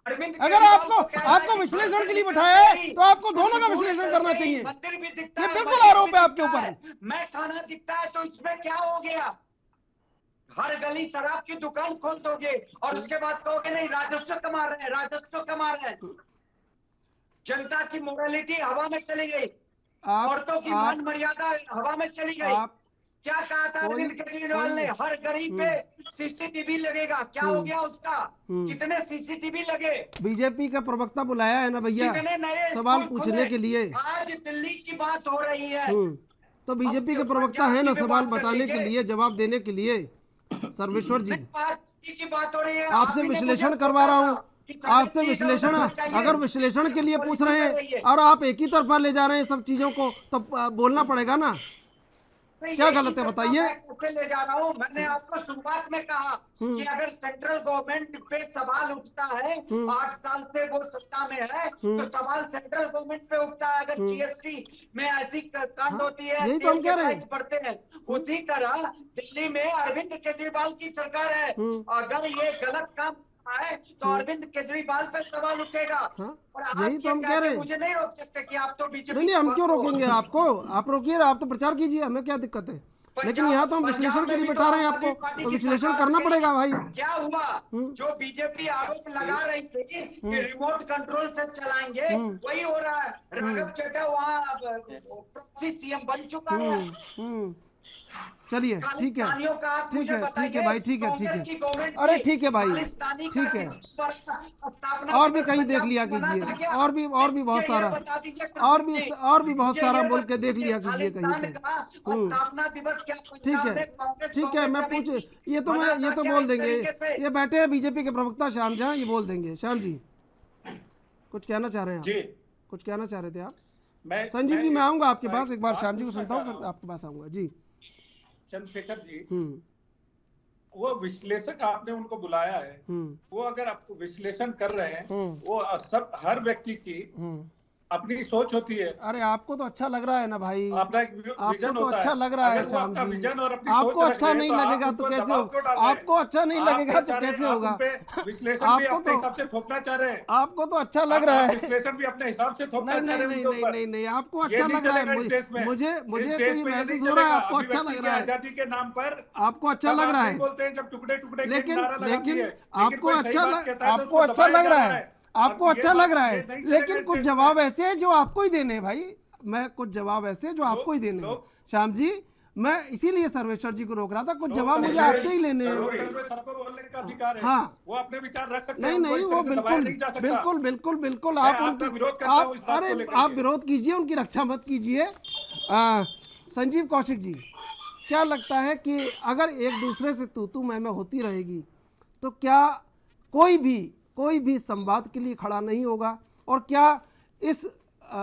अगर आपको विश्लेषण के लिए बैठाया है तो आपको दोनों का विश्लेषण करना चाहिए। मंदिर भी दिखता ये है, बिल्कुल आरोप है आपके ऊपर। मैं खाना दिखता है तो इसमें क्या हो गया? हर गली शराब की दुकान खोल दोगे और उसके बाद कहोगे नहीं राजस्व कमा रहे हैं, राजस्व कमा रहे हैं। जनता की मोरालिटी हवा में चली गई, औरतों की मान मर्यादा हवा में चली गई। क्या कहा था अरविंद केजरीवाल ने? हर गरीब पे सीसीटीवी लगेगा। क्या हो गया उसका? कितने सीसीटीवी लगे? बीजेपी का प्रवक्ता बुलाया है ना भैया सवाल पूछने के लिए। आज दिल्ली की बात हो रही है तो बीजेपी के प्रवक्ता है ना सवाल बताने के लिए, जवाब देने के लिए। सर्वेश्वर जी की बात हो रही है, आपसे विश्लेषण करवा रहा हूँ, आपसे विश्लेषण, अगर विश्लेषण के लिए पूछ रहे हैं और आप एक ही तरफा ले जा रहे हैं सब चीजों को, तो बोलना पड़ेगा ना। क्या गलत है बताइए? कैसे ले जा रहा हूँ? मैंने आपको शुरुआत में कहा कि अगर सेंट्रल गवर्नमेंट पे सवाल उठता है, 8 साल से वो सत्ता में है, तो सवाल सेंट्रल गवर्नमेंट पे उठता है। अगर जीएसटी में ऐसी कांड होती है, यही तो हम कह रहे हैं। बढ़ते हैं, उसी तरह दिल्ली में अरविंद केजरीवाल की सरकार है। अगर ये गलत काम है तो अरविंद केजरीवाल पे सवाल उठेगा। और यही तो हम कह रहे हैं। मुझे नहीं रोक सकते कि आप तो बीजेपी। नहीं, हम क्यों रोकेंगे आपको? आप रोकिए, आप तो प्रचार कीजिए, हमें क्या दिक्कत है। लेकिन यहाँ तो हम विश्लेषण के लिए बैठा रहे हैं आपको, तो विश्लेषण करना पड़ेगा भाई। क्या हुआ? जो बीजेपी आरोप लगा रही थी कि रिमोट कंट्रोल से चलाएंगे, वही हो रहा है। राघव चड्ढा वहाँ सीएम बन चुका है। चलिए ठीक है, ठीक है, ठीक है भाई, ठीक है, ठीक है। अरे ठीक है भाई, ठीक है। और भी कहीं देख लिया कीजिए, और भी बहुत सारा, और भी बहुत सारा बोल के देख लिया कीजिए कहीं पे। ठीक है, ठीक है। मैं पूछ ये तो बोल देंगे, ये बैठे हैं बीजेपी के प्रवक्ता श्याम झा, ये बोल देंगे। श्याम जी कुछ कहना चाह रहे हैं आप? कुछ कहना चाह रहे थे आप? संजीव जी मैं आऊंगा आपके पास, एक बार श्याम जी को सुनता हूँ फिर आपके पास आऊंगा। जी चंद्रशेखर जी, वो विश्लेषक आपने उनको बुलाया है, वो अगर आपको विश्लेषण कर रहे हैं, वो सब हर व्यक्ति की अपनी सोच होती है। अरे आपको तो अच्छा लग रहा है ना भाई, आपका एक विजन तो अच्छा लग रहा है श्याम जी। आपको अच्छा नहीं लगेगा तो कैसे होगा? आपको अच्छा नहीं लगेगा तो कैसे होगा? विश्लेषण भी अपने हिसाब से थोपना चाह रहे हैं। आपको तो अच्छा लग रहा है, विश्लेषण भी अपने हिसाब से थोपना चाह रहे हैं। नहीं, आपको अच्छा लग रहा है। मुझे तो ये महसूस हो रहा है आपको अच्छा लग रहा है। आजादी के नाम पर आपको अच्छा लग रहा है, बोलते हैं जब टुकड़े टुकड़े, लेकिन आपको अच्छा लग रहा है, आपको अच्छा लग रहा है। लेकिन कुछ जवाब ऐसे हैं जो आपको ही देने हैं भाई। मैं कुछ जवाब ऐसे जो आपको ही देने हैं श्याम जी। मैं इसीलिए सर्वेश्वर जी को रोक रहा था, कुछ जवाब मुझे आपसे ही लेने हैं। सबको बोलने का अधिकार है, हाँ, वो अपने विचार रख सकते हैं। नहीं, वो बिल्कुल आप विरोध कीजिए, उनकी रक्षा मत कीजिए। संजीव कौशिक जी, क्या लगता है कि अगर एक दूसरे से तू मैं होती रहेगी तो क्या कोई भी संवाद के लिए खड़ा नहीं होगा? और क्या इस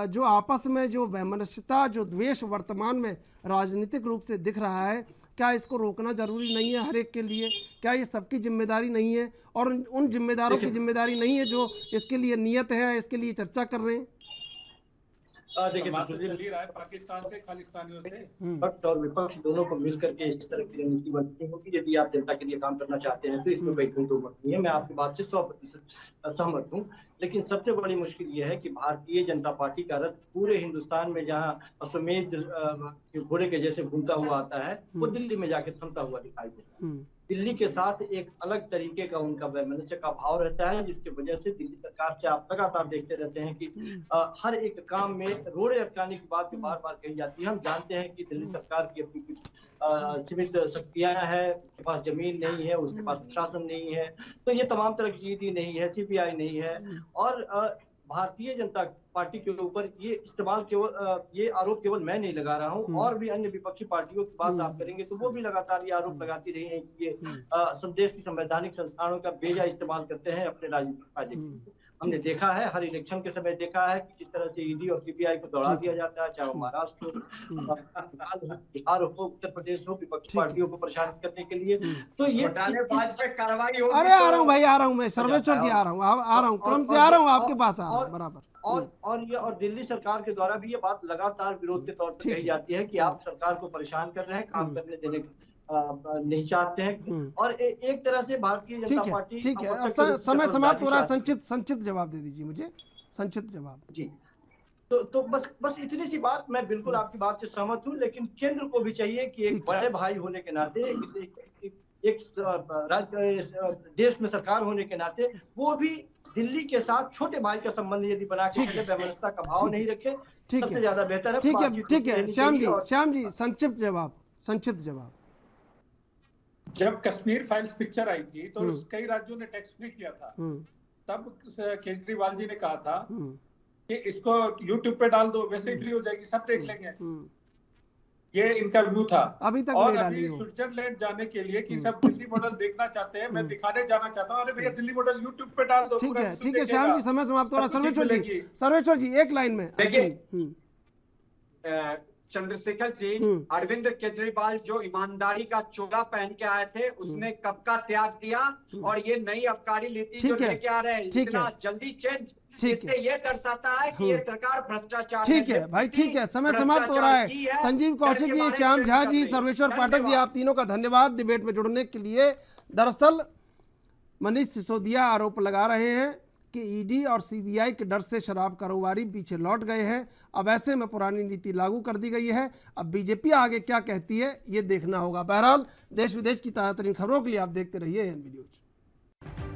जो आपस में जो वैमनस्यता, जो द्वेष वर्तमान में राजनीतिक रूप से दिख रहा है, क्या इसको रोकना जरूरी नहीं है हर एक के लिए? क्या ये सबकी जिम्मेदारी नहीं है और उन जिम्मेदारों की जिम्मेदारी नहीं है जो इसके लिए नियत है, इसके लिए चर्चा कर रहे हैं? देखिए पाकिस्तान से, खालिस्तानियों से पक्ष और विपक्ष दोनों को मिलकर के इस तरह की रणनीति बनती होगी। यदि आप जनता के लिए काम करना चाहते हैं तो इसमें कोई दो मत नहीं है। मैं आपकी बात से 100% सहमत हूँ। लेकिन सबसे बड़ी मुश्किल यह है कि भारतीय जनता पार्टी का रथ पूरे हिंदुस्तान में जहाँ अश्वमेध घोड़े के जैसे घूमता हुआ आता है, वो दिल्ली में जाके थमता हुआ दिखाई देता है। दिल्ली के साथ एक अलग तरीके का उनका वैमनस्य का भाव रहता है, जिसकी वजह से दिल्ली सरकार से आप लगातार देखते रहते हैं कि हर एक काम में रोड़े अटकाने की बात बार बार कही जाती है। हम जानते हैं कि दिल्ली सरकार की अपनी सीमित शक्तियां हैं, उसके पास जमीन नहीं है, उसके पास प्रशासन नहीं है, तो ये तमाम तरह की चीजें नहीं है, सीबीआई नहीं है। और भारतीय जनता पार्टी के ऊपर ये आरोप केवल मैं नहीं लगा रहा हूँ, और भी अन्य विपक्षी पार्टियों की बात आप करेंगे तो वो भी लगातार ये आरोप लगाती रही हैं कि ये संदेश की संवैधानिक संस्थानों का बेजा इस्तेमाल करते हैं अपने राजनीतिक फायदे के लिए। हमने देखा है, हर इलेक्शन के समय देखा है कि किस तरह से ईडी और सीबीआई को दौड़ा दिया जाता है, चाहे वो महाराष्ट्र हो, बंगाल हो, बिहार हो, उत्तर प्रदेश हो, विपक्षी पार्टियों को परेशान करने के लिए। तो ये घोटालेबाज पे कार्रवाई होगी। अरे आ रहा हूँ भाई, आ रहा हूँ मैं, सर्वेश्वर जी आ रहा हूँ, क्रम से आ रहा हूँ, आपके पास आ रहा हूँ बराबर। और दिल्ली सरकार के द्वारा भी ये बात लगातार विरोध के तौर पर कही जाती है कि आप सरकार को परेशान कर रहे हैं, काम करने देने नहीं चाहते हैं। और एक तरह से भारतीय जनता पार्टी, ठीक है, अब समय समाप्त हो रहा है, संक्षिप्त जवाब दे दीजिए मुझे, संक्षिप्त जवाब जी। तो बस इतनी सी बात, मैं बिल्कुल आपकी बात से सहमत हूँ, लेकिन केंद्र को भी चाहिए कि एक बड़े भाई होने के नाते, एक देश में सरकार होने के नाते वो भी दिल्ली के साथ छोटे भाई का संबंध यदि बना के चले, वैमनस्यता का भाव नहीं रखे, सबसे ज्यादा बेहतर है। ठीक है श्याम जी संक्षिप्त जवाब। जब कश्मीर फाइल्स पिक्चर आई थी तो कई राज्यों ने टैक्स फ्री किया था, तब केजरीवाल जी ने कहा था कि इसको यूट्यूब पे डाल दो, वैसे ही फ्री हो जाएगी, सब देख लेंगे। ये इनका व्यू था। अभी तक और नहीं अभी डाली स्विट्जरलैंड जाने के लिए कि सब दिल्ली मॉडल देखना चाहते हैं, मैं दिखाने जाना चाहता हूँ। अरे भैया दिल्ली मॉडल यूट्यूब पे डाल दो। ठीक है श्याम जी, समय समाप्त हो रहा है। सर्वेश्वर जी एक लाइन में देखिए, चंद्रशेखर जी, अरविंद केजरीवाल जो ईमानदारी का चोला पहन के आए थे, उसने कब का त्याग दिया, और ये नई आबकारी नीति जो लेके आ रहे हैं इतना जल्दी चेंज, इससे ये दर्शाता है कि ये सरकार भ्रष्टाचार। ठीक है भाई, ठीक है, समय समाप्त हो रहा है। संजीव कौशिक जी, श्याम झा जी, सर्वेश्वर पाठक जी, आप तीनों का धन्यवाद डिबेट में जुड़ने के लिए। दरअसल मनीष सिसोदिया आरोप लगा रहे हैं कि ईडी और सीबीआई के डर से शराब कारोबारी पीछे लौट गए हैं। अब ऐसे में पुरानी नीति लागू कर दी गई है। अब बीजेपी आगे क्या कहती है ये देखना होगा। बहरहाल देश विदेश की ताज़ा तरीन खबरों के लिए आप देखते रहिए एएनबी न्यूज।